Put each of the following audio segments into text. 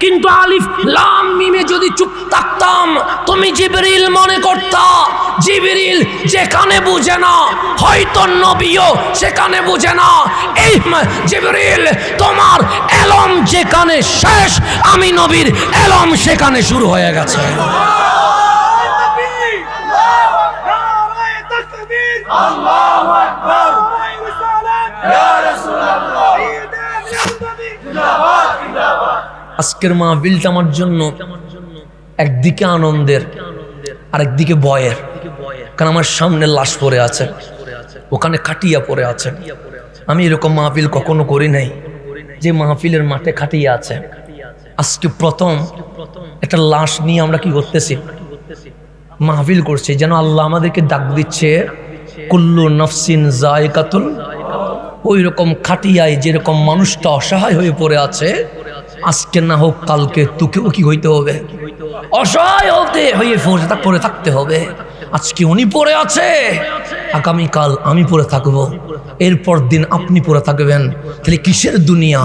কিন্তু আলিফ লাম মিমে যদি চুপ থাকতাম তুমি জিবরিল মনে করতা। জিবরিল যেখানে বুঝে না হয়তো নবীও সেখানে বুঝে না। এই জিবরিল তোমার এলম যেখানে শেষ আমি নবীর এলম সেখানে শুরু হয়ে গেছে। আল্লাহু আকবার ইয়া রাসূলুল্লাহ জিন্দাবাদ জিন্দাবাদ। আজকের মাহফিলটা আমার জন্য একদিকে আনন্দের আর একদিকে ভয়ের, কারণ আমার সামনে লাশ পড়ে আছে, ওখানে খাটিয়া পড়ে আছে। আমি এরকম মাহফিল কখনো করি নাই যে মাহফিলের মাঠে খাটিয়া আছে। আজকে প্রথম একটা লাশ নিয়ে আমরা কি করতেছি, মাহফিল করছি, যেন আল্লাহ আমাদেরকে ডাক দিচ্ছে কুল্লু নফসিন যায়কাতুল। ওই রকম খাটিয়ায় যেরকম মানুষটা অসহায় হয়ে পড়ে আছে, আজকে না হোক কালকে তোকেও কি হইতে হবে, অসহায় হয়ে পড়ে থাকতে হবে। আজকে উনি পড়ে আছে, আগামীকাল আমি পড়ে থাকবো, এরপর দিন আপনি পড়ে থাকবেন। তাহলে কিসের দুনিয়া,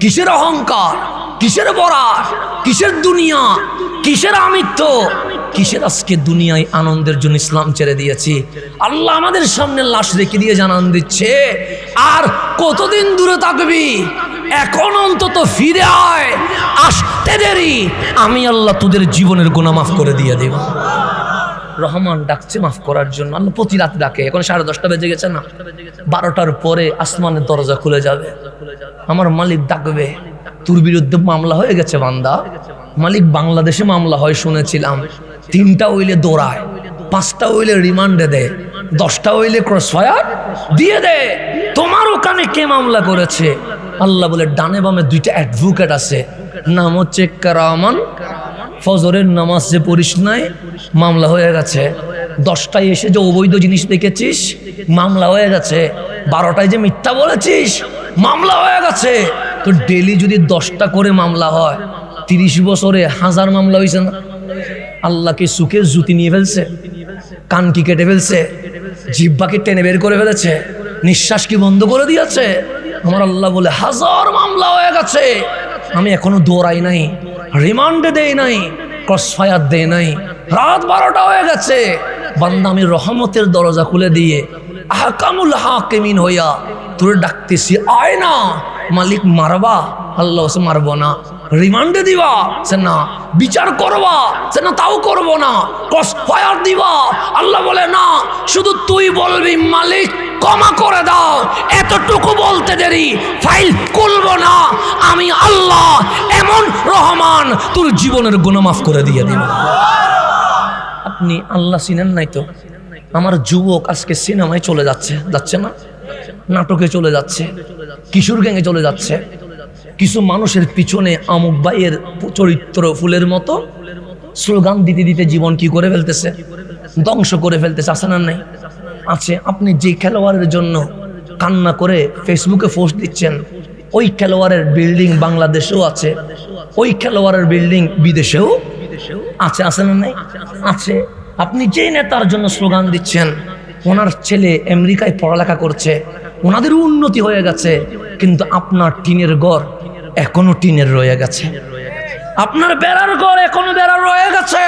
কিসের অহংকার, কিসের বরাত, কিসের দুনিয়া, কিসের আমিত্ব, কিসের আজকে দুনিয়ায় আনন্দের জন্য ইসলাম ছেড়ে দিয়েছি। আল্লাহ আমাদের সামনে লাশ রেখে দিয়ে জানান দিচ্ছে আর কতদিন দূরে থাকবি, এখন অন্তত ফিরে আয়, আসতে দেরি, আমি আল্লাহ তোদের জীবনের গুনাহ মাফ করে দিয়ে দেব। রহমান ডাকছে মাফ করার জন্য। আল্লাহ প্রতি রাত ডাকে। এখন 10:30 বেজে গেছে না, 12টার পরে আসমানের দরজা খুলে যাবে, আমার মালিক ডাকবে, তোর বিরুদ্ধে মামলা হয়ে গেছে বান্দা। মালিক বাংলাদেশে মামলা হয় শুনেছিলাম, 3টা হইলে দৌড়ায়, 5টা হইলে রিমান্ডে দেয়, 10টা হইলে ক্রসফায়ার দিয়ে দেয়। তোমার ওখানে কে মামলা করেছে? আল্লাহ বলে ডানে বামে 2টা অ্যাডভোকেট আছে, নাম হচ্ছে কারামান। ফজরের নামাজ যে পড়িস নাই, মামলা হয়ে গেছে। 10টায় এসে যে অবৈধ জিনিস দেখেছিস, মামলা হয়ে গেছে। 12টায় যে মিথ্যা বলেছিস, মামলা হয়ে গেছে। তো ডেলি যদি 10টা করে মামলা হয়, 30 বছরে 1000 মামলা হয়েছে না? আল্লাহকে সুখের জুতি নিয়ে ফেলছে, কান কি কেটে ফেলছে, জিহ্বাকে টেনে বের করে ফেলেছে, নিঃশ্বাস কি বন্ধ করে দিয়েছে। আমার আল্লাহ বলে 1000 মামলা হয়ে গেছে, আমি এখনো দৌড়াই নাই, রিমান্ডে দেই নাই, ক্রসফায়ার দেই নাই, রাত 12টা হয়ে গেছে। বান্দা আমি রহমতের দরজা খুলে দিয়ে আহকামুল হাকিমিন হইয়া তোর ডাকতেছি, আয় না। মালিক মারবা, আল্লাহ সে মারবো না। রিমান্ডে দিবা, সে না। বিচার করবা, সে না, তাও করবো না। ক্রসফায়ার দিবা, আল্লাহ বলে না, শুধু তুই বলবি মালিক ক্ষমা করে দাও, এতটুকু বলতে দেরি, ফাইল খুলবো না। আমি আল্লাহ এমন রহমান, তোর জীবনের গুনাহ মাফ করে দিয়ে দিব। আপনি আল্লাহ চিনেন নাই তো? আমার যুবক আজকে সিনেমায় চলে যাচ্ছে, যাচ্ছে না, নাটকে চলে যাচ্ছে, কিশোর গ্যাংয়ে চলে যাচ্ছে। কিছু মানুষের পিছনে আমুক ভাইয়ের চরিত্র ফুলের মতো স্লোগান দিতে দিতে জীবন কি করে ফেলতেছে, ধ্বংস করে ফেলতেছে। আছে না নাই? আছে। আপনি যে খেলোয়াড়ের জন্য কান্না করে ফেসবুকে পোস্ট দিচ্ছেন, ওই খেলোয়াড়ের বিল্ডিং বাংলাদেশেও আছে, ওই খেলোয়াড়ের বিল্ডিং বিদেশেও আছে। আছে না নাই? আছে। আপনি যে নেতার জন্য স্লোগান দিচ্ছেন, ওনার ছেলে আমেরিকায় পড়ালেখা করছে, ওনাদের উন্নতি হয়ে গেছে, কিন্তু আপনার টিনের ঘর এখনো টিনের রয়ে গেছে, আপনার বেড়ার ঘর এখনো বেড়া রয়ে গেছে,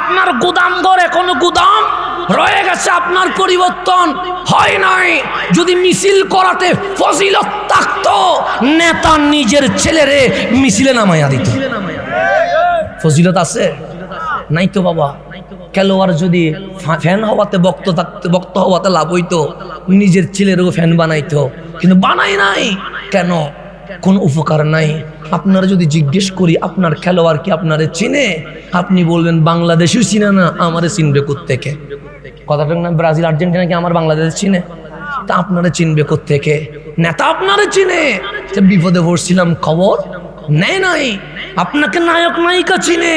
আপনার গুদাম ঘর এখনো গুদাম রয়ে গেছে, আপনার পরিবর্তন হয় নাই। যদি মিছিল করাতে ফজিলত থাকতো, নেতা নিজের ছেলেরে মিছিলে নামাইয়া দিত। ফজিলত আছে নাই তো বাবা। খেলোয়াড় যদি ফ্যান হওয়াতে বক্ত হওয়াতে লাভ হইতো, নিজের ছেলেরও ফ্যান বানাইতো, কিন্তু বানাই নাই কেন? কোন উপকার নাই। আপনারা যদি জিজ্ঞেস করি আপনার খেলোয়াড় কি আপনারে চিনে, আপনি বলবেন বাংলাদেশেও চিনে না, আমারে চিনবে কোত্থেকে? কথাটা না, ব্রাজিল আর্জেন্টিনা কি আমার বাংলাদেশ চিনে? তা আপনারা চিনবে কোত্থেকে? নেতা আপনারা চিনে। বিপদে পড়ছিলাম খবর নেই নাই, আপনাকে নায়ক নায়িকা চিনে,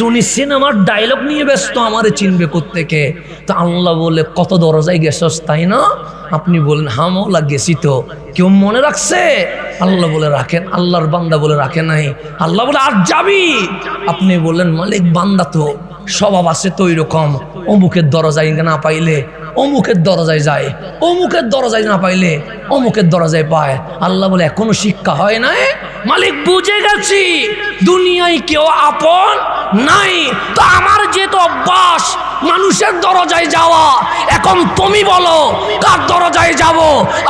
উনি সিনেমার ডায়লগ নিয়ে ব্যস্ত, আমারে চিনবে কোত্থেকে? তো আল্লাহ বলে কত দরজায় গেছস তাই না? আপনি বলেন হ্যাঁ মওলা গেছি তো। কেউ মনে রাখছে? আল্লাহ বলে রাখেন। আল্লাহর বান্দা বলে রাখে নাই। আল্লাহ বলে আর যাবি? আপনি বললেন মালিক বান্দা তো স্বভাব আছে তো এরকম, অমুকের দরজায় না পাইলে অমুকের দরজায় যায়, অমুকের দরজায় না পাইলে অমুকের দরজায় পায়। আল্লাহ বলে এখনো শিক্ষা হয় নাই। মালিক বুঝে গেছি, দুনিয়া কেউ আপন নাই। তো আমার যেহেতু অভ্যাস মানুষের দরজায় যাওয়া, এখন তুমি বলো কার দরজায় যাব?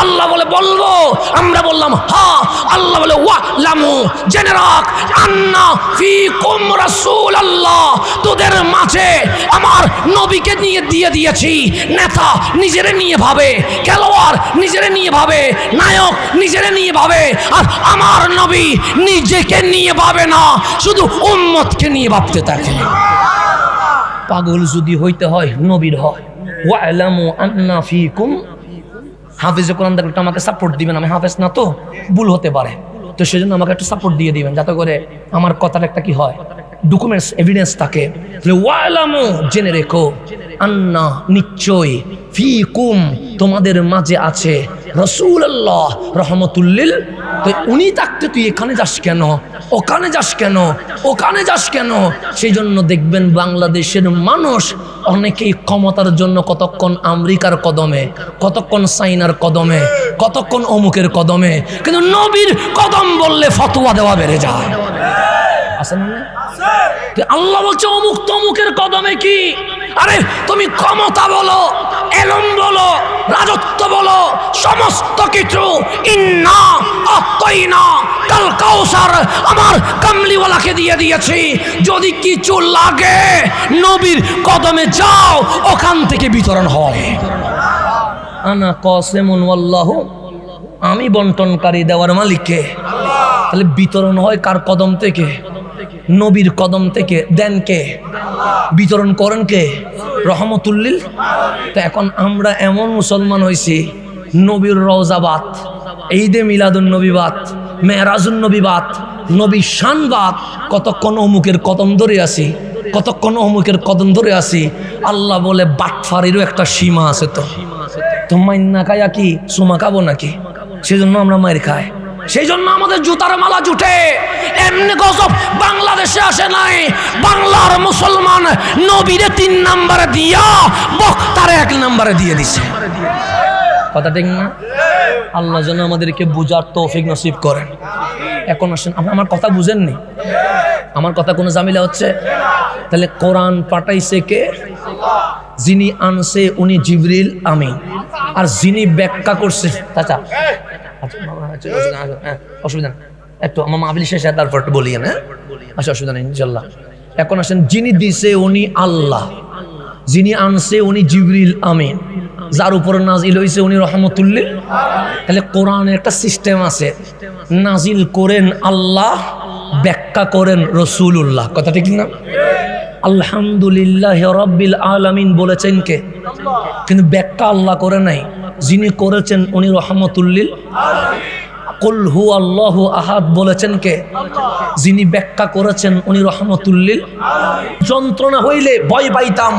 আল্লাহ বলে বলবো, আমরা বললাম হ্যাঁ। আল্লাহ বলে ওয়ালামু, জেনে রাখ, আন্না ফিকুম রাসূলুল্লাহ, তোদের মাঝে আমার নবীকে নিয়ে দিয়ে দিয়েছি। নেতা নিজেরে নিয়ে ভাবে, খেলোয়াড় নিজেরে নিয়ে ভাবে, নায়ক নিজেরে নিয়ে ভাবে, আর আমার নবী নিজেকে নিয়ে ভাবে না, শুধু উম্মতকে নিয়ে ভাবতে থাকে। পাগল যদি হইতে হয় নবীর হয়। ওয়ালামু আন্না ফিকুম, হাফেজে কোরআন দেখলে একটু আমাকে সাপোর্ট দিবেন, আমি হাফেজ না তো ভুল হতে পারে, তো সেজন্য আমাকে একটু সাপোর্ট দিয়ে দিবেন যাতে করে আমার কথার একটা কি হয়, ডকুমেন্টস এভিডেন্স থাকে। ওয়ালামু, জেনে রেখো, আন্না, নিশ্চয়, ফিকুম, তোমাদের মাঝে আছে রাসূলুল্লাহ রহমতুল্লিল। তো উনি থাকতে তুই এখানে যাস কেন, ওখানে যাস কেন, ওখানে যাস কেন? সেই জন্য দেখবেন বাংলাদেশের মানুষ অনেকেই ক্ষমতার জন্য কতক্ষণ আমেরিকার কদমে, কতক্ষণ চাইনার কদমে, কতক্ষণ অমুকের কদমে, কিন্তু নবীর কদম বললে ফতোয়া দেওয়া বেড়ে যায়। আসেন না? আল্লাহ বলছে অমুক তমুকের কদমে কি? আরে তুমি ক্ষমতা বলো, এলম বলো, রাজত্ব বলো, সমস্ত কিছু ইন্না আতাইনা কাল কাউসার, আমার কামলিওয়ালাকে দিয়ে দিয়েছি। যদি কিছু লাগে নবীর কদমে যাও, ওখান থেকে বিতরণ হয়। আনা কাসিমুন ওয়াল্লাহু, আমি বন্টনকারী, দেওয়ার মালিককে। তাহলে বিতরণ হয় কার কদম থেকে? নবীর কদম থেকে। দেন কে? বিতরণ করেন কে? রহমতুল্লিল। তো এখন আমরা এমন মুসলমান হয়েছি, নবীর রওজাবাদ, ঈদে মিলাদুন নবীবাদ, মেরাজুন নবীবাদ, নবী শানবাদ, কতক্ষণ অমুকের কদম ধরে আসি, কতক্ষণ অমুকের কদম ধরে আসি। আল্লাহ বলে বাটফারিরও একটা সীমা আছে। তো মাইন্না খায়া কি সুমা খাবো নাকি? সেজন্য আমরা মায়ের খাই, সেই জন্য আমাদের জুতার মালা জুটে। এমনি গজব বাংলাদেশে আসে নাই। বাংলার মুসলমান নবীরে 3 নম্বরে দিয়া বক্তারে 1 নম্বরে দিয়ে দিছে। কথা ঠিক না? আল্লাহ যেন আমাদেরকে বুঝার তৌফিক নসিব করেন। এখন আসেন, আমার কথা বুঝেননি? আমার কথা কোনো ঝামেলা হচ্ছে? তাহলে কোরআন পাঠাইছে কে? যিনি আনছে উনি জিবরিল আমিন, আর যিনি ব্যাখ্যা করছে চাচা, অসুবিধা নেই, একটু আমার মাহফিল শেষে তারপর একটু বলি। হ্যাঁ, আচ্ছা, অসুবিধা নেই ইনশাল্লাহ। এখন আসেন, যিনি দিছে উনি আল্লাহ, যিনি আনছে উনি জিবরিল আমিন, যার উপর নাজিল হয়েছে উনি রহমতুল্লিল। তাহলে কোরআনের একটা সিস্টেম আছে, নাজিল করেন আল্লাহ, ব্যাখ্যা করেন রসুল্লাহ। কথা ঠিক না? আলহামদুলিল্লাহ রাব্বিল আলামিন বলেছেন কে? কিন্তু ব্যাখ্যা আল্লাহ করে নাই, যিনি করেছেন উনি রহমতুল্লিল। কুল হু আল্লাহু আহাদ বলেছেন কে? যিনি ব্যাখ্যা করেছেন উনি রহমতুল্লিল। যন্ত্রণা হইলে ভয় পাইতাম,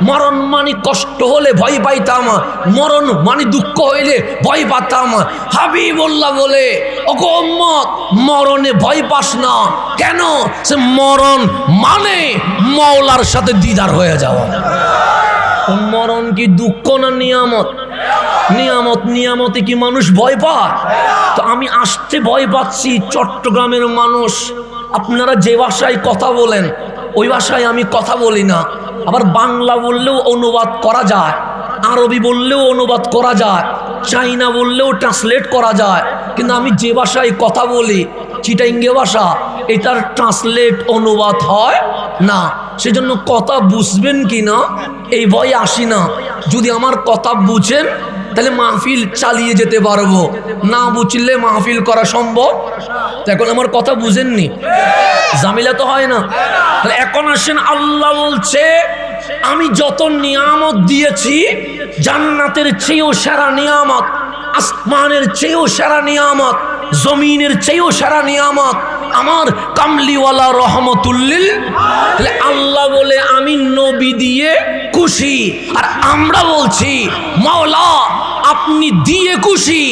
মরণ মানে কষ্ট হলে ভয় পাইতাম, মরণ মানে দুঃখ হইলে ভয় পাতাম। হাবিবুল্লাহ বলে, ওগো উম্মত, মরণে ভয় পাস না। কেন? সে মরণ মানে মাওলার সাথে দিদার হয়ে যাওয়া। মরণ কি দুঃখ না নিয়ামত? নিয়ামত। নিয়ামতে কি মানুষ ভয় পায়? তো আমি আসতে ভয় পাচ্ছি। চট্টগ্রামের মানুষ, আপনারা যে ভাষায় কথা বলেন ওই ভাষায় আমি কথা বলি না। আবার বাংলা বললেও অনুবাদ করা যায়, আরবি বললেও অনুবাদ করা যায়, চাইনা বললেও ট্রান্সলেট করা যায়, কিন্তু আমি যে ভাষায় কথা বলি, চিটাইঙ্গে ভাষা, এটার ট্রান্সলেট অনুবাদ হয় না। সেজন্য কথা বুঝবেন কি না এই ভয়ে আসি না। যদি আমার কথা বুঝেন তাহলে মাহফিল চালিয়ে যেতে পারবো, না বুঝলে মাহফিল করা সম্ভব। এখন আমার কথা বুঝেননি, জামিলা তো হয় না। তাহলে এখন আসেন, আল্লাহ বলছে আমি যত নিয়ামত দিয়েছি, জান্নাতের চেয়েও সেরা নিয়ামত, আসমানের চেয়েও সেরা নিয়ামত, জমিনের চেয়েও সেরা নিয়ামত আমার কামলিওয়ালা রহমতুল্লিল। আল্লাহ বলে আমি নবী দিয়ে খুশি, আর আমরা বলছি মাওলা আপনি দিয়ে খুশি,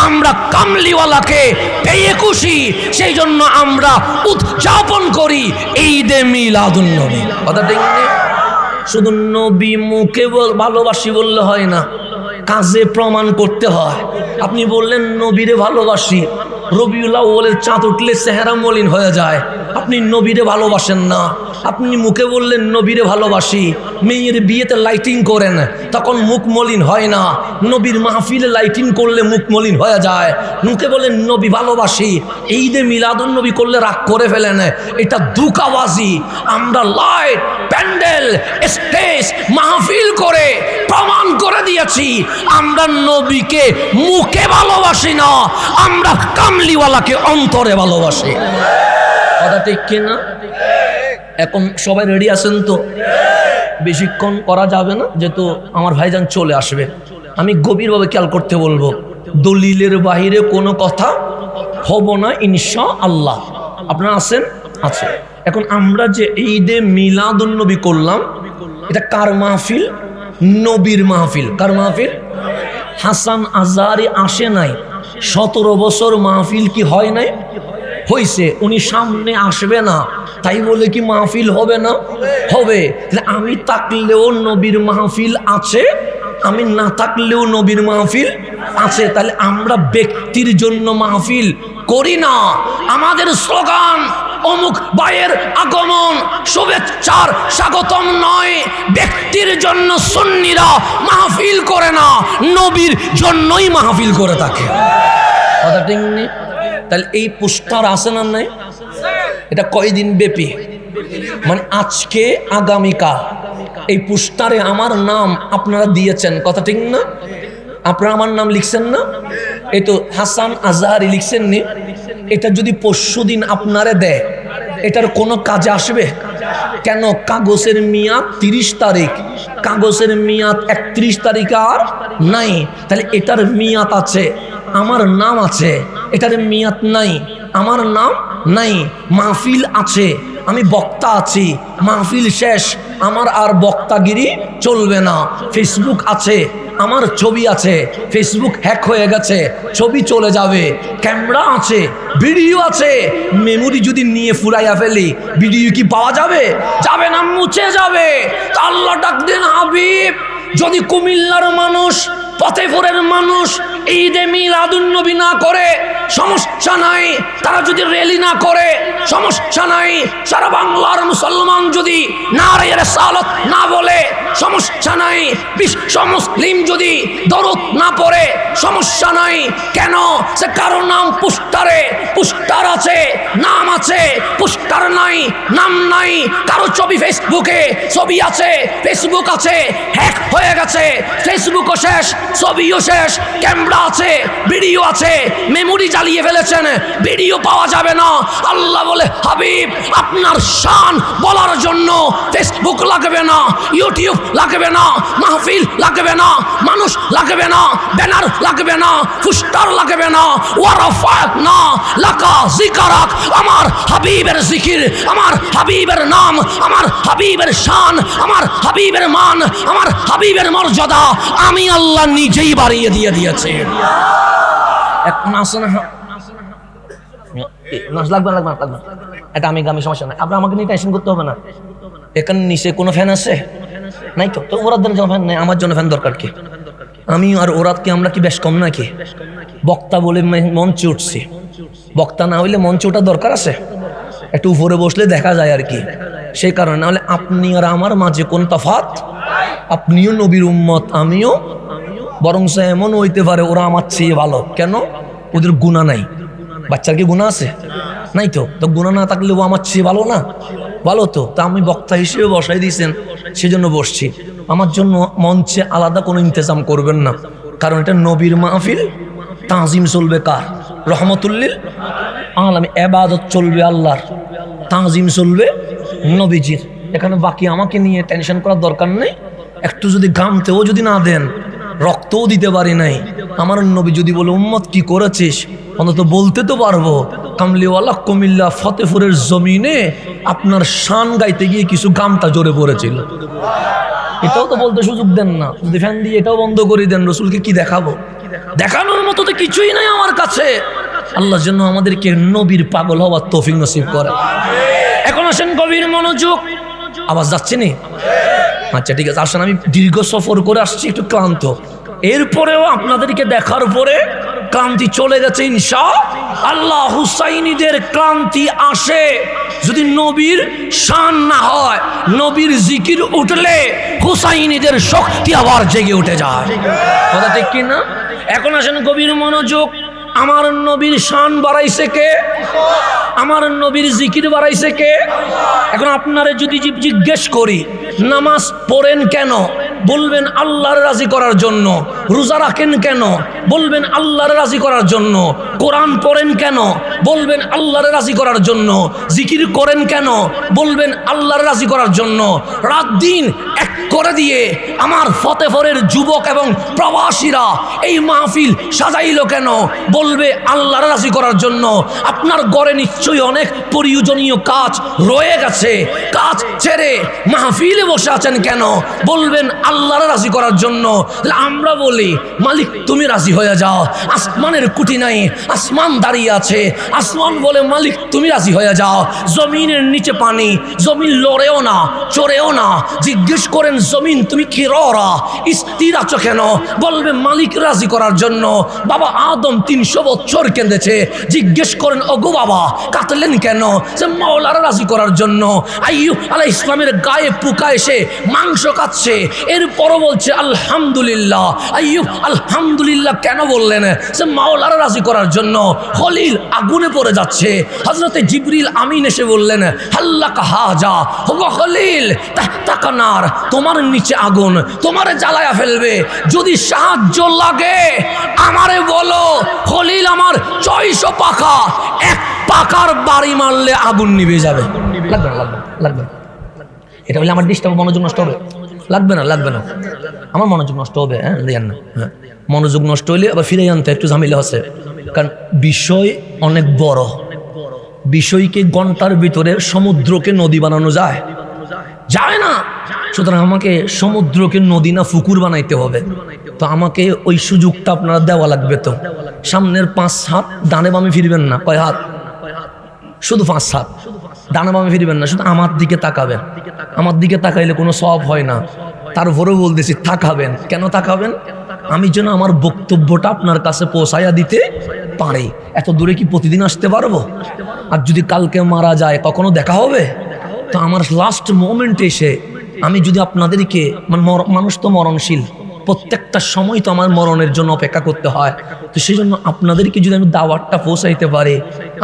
আমরা কামলিওয়ালাকে পেয়ে খুশি। সেই জন্য আমরা উদযাপন করি ঈদে মিলাদুন নবী। কথা ঠিক না? শুধু নবী মুখে ভালোবাসি বললে হয় না, কাজে প্রমাণ করতে হয়। আপনি বললেন নবীরে ভালোবাসি, রবিউল আউয়ালের চাঁদ উঠলে চেহারা মলিন হয়ে যায়। আপনি নবীরে ভালোবাসেন না, আপনি মুখে বললেন নবীরে ভালোবাসি, মেয়ের বিয়েতে লাইটিং করেন, তখন মুখ মলিন হয় না। নবীর মাহফিলে লাইটিং করলে মুখ মলিন হয়ে যায়। মুখে বলেন নবী ভালোবাসি, ঈদে মিলাদুন নবী করলে রাগ করে ফেলেন, এটা ধোঁকাবাজি। আমরা লাইট, প্যান্ডেল, স্টেজ, মাহফিল করে প্রমাণ করে দিয়েছি আমরা নবীকে মুখে ভালোবাসি না, আমরা কামলিওয়ালাকে অন্তরে ভালোবাসি। কথা ঠিক কিনা? এখন সবাই রেডি আছেন তো? বেশিক্ষণ করা যাবে না, যেহেতু আমার ভাইজান চলে আসবে। আমি গভীরভাবে খেয়াল করতে বলবো, দলিলের বাহিরে কোনো কথা হব না ইনশাআল্লাহ। আপনারা আছেন? আছে। এখন আমরা যে ঈদে মিলাদুন নবী করলাম, এটা কার মাহফিল? নবীর মাহফিল। কার মাহফিল? হাসান আজহারি আসে নাই, 17 বছর মাহফিল কি হয় নাই? হয়েছে। উনি সামনে আসবে না, তাই বলে কি মাহফিল হবে না? হবে। আমি থাকলেও নবীর মাহফিল আছে, আমি না থাকলেও নবীর মাহফিল আছে। তাহলে আমরা ব্যক্তির জন্য মাহফিল করি না। আমাদের স্লোগান অমুক ভাইয়ের আগমন শুভেচ্ছার স্বাগতম নয়। ব্যক্তির জন্য সুন্নিরা মাহফিল করে না, নবীর জন্যই মাহফিল করে থাকে। কথা ঠিক নেই? তাহলে এই পোস্টার আছে না নাই? এটা কয়দিন ব্যাপী? মানে আজকে আগামীকাল এই পোস্টারে আমার নাম আপনারা দিয়েছেন। কথা ঠিক না? আপনারা আমার নাম লিখছেন না? এই তো হাসান আজহারি লিখছেন নি? এটা যদি পরশুদিন আপনারে দেয়, এটার কোনো কাজে আসবে? কেন? কাগজের মেয়াদ 30 তারিখ, কাগজের মেয়াদ 31 তারিখ আর নাই। তাহলে এটার মেয়াদ আছে, আমার নাম আছে, এটার মেয়াদ নাই, আমার নাম নাই। মাহফিল আছে, আমি বক্তা আছি, মাহফিল শেষ, আমার আর বক্তাগিরি চলবে না। ফেসবুক আছে, আমার ছবি আছে, ফেসবুক হ্যাক হয়ে গেছে, ছবি চলে যাবে। ক্যামেরা আছে, ভিডিও আছে, মেমোরি যদি নিয়ে ফুরাইয়া ফেলি, ভিডিও কি পাওয়া যাবে? যাবে না, মুছে যাবে। তা আল্লাহ ডাক দেন, হাবিব যদি কুমিল্লার মানুষ, ফতেপুরের মানুষ ঈদে মিলাদুন নবী না করে সমস্যা নাই, তারা যদি র্যালি না করে সমস্যা নাই, সারা বাংলার মুসলমান যদি নারে রিসালাত না বলে সমস্যা নাই, বিশ্ব মুসলিম যদি দরুদ না পড়ে সমস্যা নাই। কেন? সে কারো নাম পোস্টারে, পোস্টার আছে, নাম আছে, পোস্টার নাই, নাম নাই। কারো ছবি ফেসবুকে, ছবি আছে, ফেসবুক আছে, হ্যাক হয়ে গেছে, ফেসবুকও শেষ, ছবিও শেষ, ক্যামেরা আছে, ভিডিও আছে, মেমোরি জ্বালিয়ে ফেলেছেন, ভিডিও পাওয়া যাবে না। আল্লাহ বলে, হাবিব আপনার শান বলার জন্য ফেসবুক লাগবে না, ইউটিউব লাগবে না, মাহফিল লাগবে না, মানুষ লাগবে না, ব্যানার লাগবে না, পোস্টার লাগবে না। ওয়ারাফা'না লাকা যিকরাক, আমার হাবিবের জিকির, আমার হাবিবের নাম, আমার হাবিবের শান, আমার হাবিবের মান, আমার হাবিবের মর্যাদা আমি আল্লাহ নিজেই বাড়িয়ে দিয়ে দিয়েছি। এখন আসে না, লাগবে লাগবে লাগবে, এটা আমি গামি সমস্যা নাই, আপনার আমাকে নিয়ে টেনশন করতে হবে না। এখানে নিচে কোনো ফ্যান আছে নাই তো? তো ওরার জন্য ফ্যান নেই, আমার জন্য ফ্যান দরকার কি? আমি আর ওরাত কি, আমরা কি বেশ কম নাকি? বক্তা বলে মঞ্চে উঠছি, বক্তা না হইলে মঞ্চে ওঠা দরকার আছে? একটু উপরে বসলে দেখা যায় আর কি, সেই কারণে। নাহলে আপনি আর আমার মাঝে কোন তফাৎ? আপনিও নবীর উম্মত, আমিও, বরং এমন হইতে পারে ওরা আমার চেয়ে ভালো। কেন? ওদের গুনাহ নাই। বাচ্চার কি গুনাহ আছে? নাই তো। তো গুনাহ না থাকলে ও আমার চেয়ে ভালো না? ভালো তো। তা আমি বক্তা হিসেবে বসাই দিয়েছেন, সেজন্য বসছি। আমার জন্য মঞ্চে আলাদা কোনো ইন্তজাম করবেন না, কারণ এটা নবীর মাহফিল। তাজিম চলবে কার? রহমতুল্লিল আলামিন। ইবাদত চলবে আল্লাহর, তাজিম চলবে নবীজির। এখানে বাকি আমাকে নিয়ে টেনশন করার দরকার নেই। একটু যদি ঘামতেও যদি না দেন, রক্তও দিতে পারি নাই, আমার নবী যদি বলে উম্মত কি করেছিস, অন্তত বলতে তো পারবো কামলিওয়ালা কুমিল্লা ফতেপুরের জমিনে আপনার শান গাইতে গিয়ে কিছু গামটা জোরে পড়েছিল। এটাও তো বলতে সুযোগ দেন না। যদি ফ্যান দিয়ে এটাও বন্ধ করে দেন, রসুলকে কি দেখাবো? দেখানোর মতো তো কিছুই নাই আমার কাছে। আল্লাহ যেন আমাদেরকে নবীর পাগল হওয়ার তৌফিক নসিব করে। এখন আসেন গভীর মনোযোগ। আওয়াজ যাচ্ছে নি? আচ্ছা ঠিক আছে, আসেন। আমি দীর্ঘ সফর করে আসছি, একটু ক্লান্ত। এরপরেও আপনাদেরকে দেখার পরে ক্লান্তি চলে গেছে ইনশাআল্লাহ। হুসাইনীদের ক্লান্তি আসে যদি নবীর শান না হয়। নবীর জিকির উঠলে হুসাইনীদের শক্তি আবার জেগে উঠে যায়। কথা ঠিক কি না? এখন আসেন গভীর মনোযোগ। আমার নবীর শান বাড়াইছে কে? আমার নবীর জিকির বাড়াইছে কে? এখন আপনারে যদি জিজ্ঞেস করি নামাজ পড়েন কেন, বলবেন আল্লাহর রাজি করার জন্য। রোজা রাখেন কেন, বলবেন আল্লাহর রাজি করার জন্য। কোরআন পড়েন কেন, বলবেন আল্লাহর রাজি করার জন্য। জিকির করেন কেন, বলবেন আল্লাহর রাজি করার জন্য। রাত দিন এক করে দিয়ে আমার ফতেফরের যুবক এবং প্রবাসীরা এই মাহফিল সাজাইলো কেন, বলবে আল্লাহর রাজি করার জন্য। আপনার ঘরে নিশ্চয়ই অনেক প্রয়োজনীয় কাজ রয়ে গেছে, কাজ ছেড়ে মাহফিলে বসে আছেন কেন, বলবেন আল্লাহর রাজি করার জন্য। আমরা বলি মালিক তুমি রাজি হয়ে যাও। আসমানের কুটি নাই, আসমান দাঁড়িয়ে আছে। আসমান বলে মালিক তুমি রাজি হয়ে যাও। জমিনের নিচে পানি, জমিন লড়েও না চড়েও না। জিজ্ঞেস করেন জমিন তুমি কি ররা স্থির আছো কেন, বলবে মালিক রাজি করার জন্য। বাবা আদম 300 বছর কেঁদেছে। জিজ্ঞেস করেন ওগো বাবা কাঁদলেন কেন, যে মাওলার রাজি করার জন্য। আইয়ুব আলাইহিস ইসলামের গায়ে পোকা এসে মাংস কাটছে, এরপরও বলছে আলহামদুলিল্লাহ। আইয়ুব আলহামদুলিল্লাহ কেন বললেন, যে মাওলার রাজি করার জন্য। খলিল আগুনে পড়ে যাচ্ছে, হযরতে জিবরিল আমিন এসে বললেন হাল্লাকা হাজা ওগো খলিল তাহতাকানার, তোমার নিচে আগুন, তোমারে জ্বালায়া ফেলবে। যদি সাহায্য লাগে আমারে বলো। খলিল আমার 600 পাখা, এক পাকার বাড়ি মারলে আগুন নিভে যাবে। লাগবে না, লাগবে না, লাগবে না। এটা বলে আমার ডিস্টার্ব, মনোযোগ নষ্ট হবে। লাগবে না, লাগবে না, আমার মনোযোগ নষ্ট হবে। হ্যাঁ দেন না, হ্যাঁ মনোযোগ নষ্ট হইলে আবার ফিরে আনতে একটু ঝামেলা আছে। কারণ বিষয় অনেক বড়। বিষয়কে ঘন্টার ভিতরে সমুদ্রকে নদী বানানো যায়? যায় না। সুতরাং আমাকে সমুদ্রকে নদী না পুকুর বানাইতে হবে। তো আমাকে ওই সুযোগটা আপনারা দেওয়া লাগবে। তো সামনের 5 হাত ডানে বামে ফিরবেন না। কয় হাত? শুধু 5 হাত। ডানে বামে ফিরবেন না, শুধু আমার দিকে তাকাবেন। আমার দিকে তাকাইলে কোনো সওয়াব হয় না। তারপরেও বলতেছি তাকাবেন। কেন তাকাবেন? আমি যেন আমার বক্তব্যটা আপনার কাছে পৌঁছাইয়া দিতে পারি। এত দূরে কি প্রতিদিন আসতে পারবো? আর যদি কালকে মারা যায় কখনো দেখা হবে? তো আমার লাস্ট মোমেন্টে এসে আমি যদি আপনাদেরকে, মানুষ তো মরণশীল, প্রত্যেকটা সময় তো আমার মরণের জন্য অপেক্ষা করতে হয়। তো সেই জন্য আপনাদেরকে যদি আমি দাওয়াতটা পৌঁছাইতে পারি,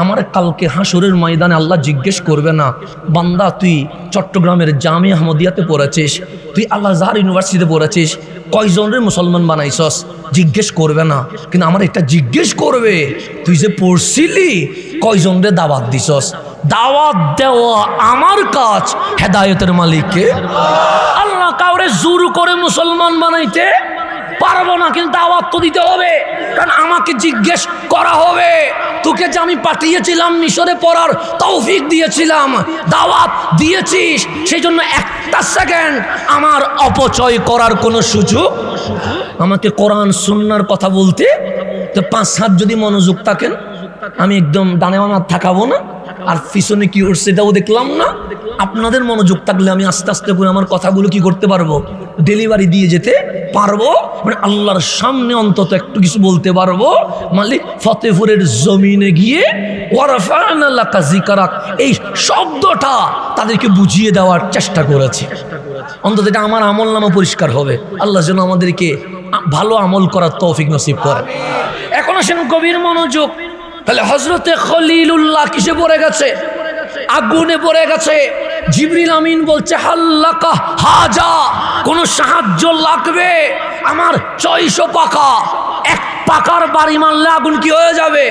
আমার কালকে হাসরের ময়দানে আল্লাহ জিজ্ঞেস করবে না বান্দা তুই চট্টগ্রামের জামিয়া আহমদিয়াতে পড়েছিস, তুই আল আজহার ইউনিভার্সিটিতে পড়েছিস, কয়জনের মুসলমান বানাইছস? জিজ্ঞেস করবে না। কিন্তু আমার একটা জিজ্ঞেস করবে তুই যে পড়ছিলি কয়জনের দাওয়াত দিছস। দাওয়াত দেওয়া আমার কাজ, হেদায়েতের মালিককে আল্লাহ। কাউরে জোর করে মুসলমান বানাইতে পারবো না, কিন্তু দাওয়াত তো দিতে হবে। কারণ আমাকে জিজ্ঞেস করা হবে তোকে যে আমি পাঠিয়েছিলাম মিশরে পড়ার তৌফিক দিয়েছিলাম, দাওয়াত দিয়েছিস, সেই জন্য একটা সেকেন্ড আমার অপচয় করার কোনো সুযোগ। আমাকে কোরআন সুন্নাহর কথা বলতে তো 5 হাত যদি মনোযোগ থাকেন, আমি একদম ডানে বামে থাকাবো না। আর পিছনে কি উঠছে এটাও দেখলাম না। আপনাদের মনোযোগ থাকলে আমি আস্তে আস্তে করে আমার কথাগুলো কি করতে পারবো, ডেলিভারি দিয়ে যেতে পারবো। মানে আল্লাহর সামনে অন্তত একটু কিছু বলতে পারবো। মালিক ফতেপুরের জমিনে গিয়ে ওয়ারাফা'না লাকা যিকরাক, এই শব্দটা তাদেরকে বুঝিয়ে দেওয়ার চেষ্টা করেছি। অন্তত এটা আমার আমল নামা পরিষ্কার হবে। আল্লাহ যেন আমাদেরকে ভালো আমল করার তৌফিক নসিব করে। এখন আসেন গভীর মনোযোগ। তাহলে হযরতে খলিলুল্লাহ কিসে পড়ে গেছে? আগুনে পড়ে গেছে। জিবরিল আমিন বলছে হাল্লাকা হাজা, কোন সাহায্য লাগবে? আমার 600 পাকা, এক পাকার বাড়ি মারলে আগুন কি হয়ে যাবে?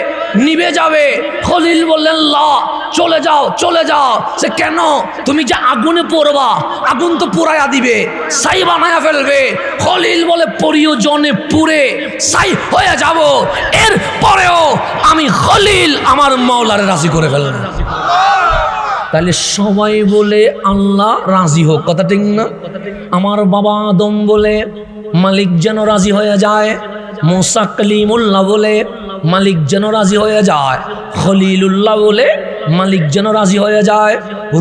নিভে যাবে। খলিল বললেন লা, চলে যাও, চলে যাও। সে কেন? তুমি যে আগুনে পড়বা, আগুন তো পুরাইয়া দিবে, ছাই বানায়া ফেলবে। খলিল বলে প্রয়োজনে পুড়ে ছাই হয়ে যাব, এর পরেও আমি খলিল আমার মাওলারে রাজি করে ফেলব। তাহলে সবাই বলে আল্লাহ রাজি হোক, কথা ঠিক না? আমার বাবা আদম বলে মালিক যেন রাজি হয়ে যায়, মুসা কালিমুল্লাহ বলে মালিক যেন রাজি হয়ে যায়, খলিলুল্লাহ বলে মালিক যেন রাজি হয়ে যায়,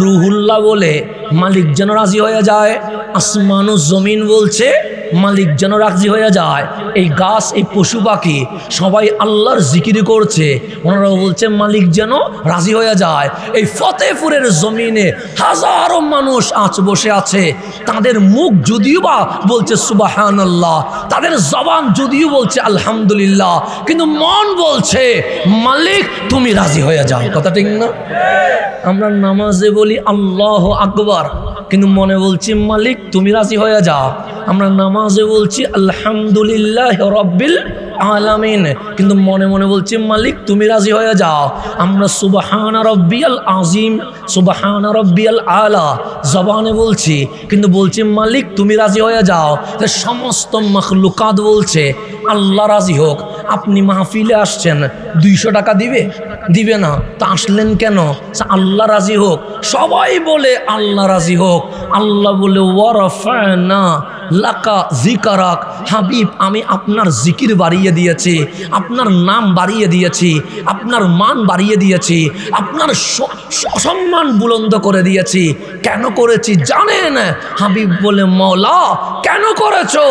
রুহুল্লাহ বলে মালিক যেন রাজি হয়ে যায়। আসমান ও জমিন বলছে মালিক যেন রাজি হয়ে যায়। এই গাছ, এই পশু পাখি সবাই আল্লাহর জিকির করছে, ওনারা বলছে মালিক যেন রাজি হয়ে যায়। এই ফতেপুরের জমিনে হাজারো মানুষ আজ বসে আছে, তাদের মুখ যদিও বা বলছে সুবহানাল্লাহ, তাদের জবান যদিও বলছে আলহামদুলিল্লাহ, কিন্তু মন বলছে মালিক তুমি রাজি হয়ে যাও। কথা ঠিক না? আমরা নামাজে বলি আল্লাহু আকবার, কিন্তু মনে বলছি মালিক তুমি রাজি হয়ে যাও। আমরা নামাজে বলছি আলহামদুলিল্লাহ রাব্বিল আলামিন, কিন্তু মনে মনে বলছি মালিক তুমি রাজি হয়ে যাও। আমরা সুবহান রাব্বিয়াল আযীম, সুবহান রাব্বিয়াল আলা জবানে বলছি, কিন্তু বলছি মালিক তুমি রাজি হয়ে যাও। তো সমস্ত মাখলুকাত বলছে আল্লাহ রাজি হোক। আপনি মাহফিলে আসছেন, 200 টাকা দিবে না, তা আসলেন কেন? আল্লাহ রাজি হোক। সবাই বলে আল্লাহ রাজি হোক। আল্লাহ বলে ওয়ারাফানা লাকা যিকরাক, হাবিব আমি আপনার জিকির বাড়িয়ে দিয়েছি, আপনার নাম বাড়িয়ে দিয়েছি, আপনার মান বাড়িয়ে দিয়েছি, আপনার সম্মান বুলন্দ করে দিয়েছি। কেন করেছি জানেন? হাবিব বলে মওলা কেন করেছো?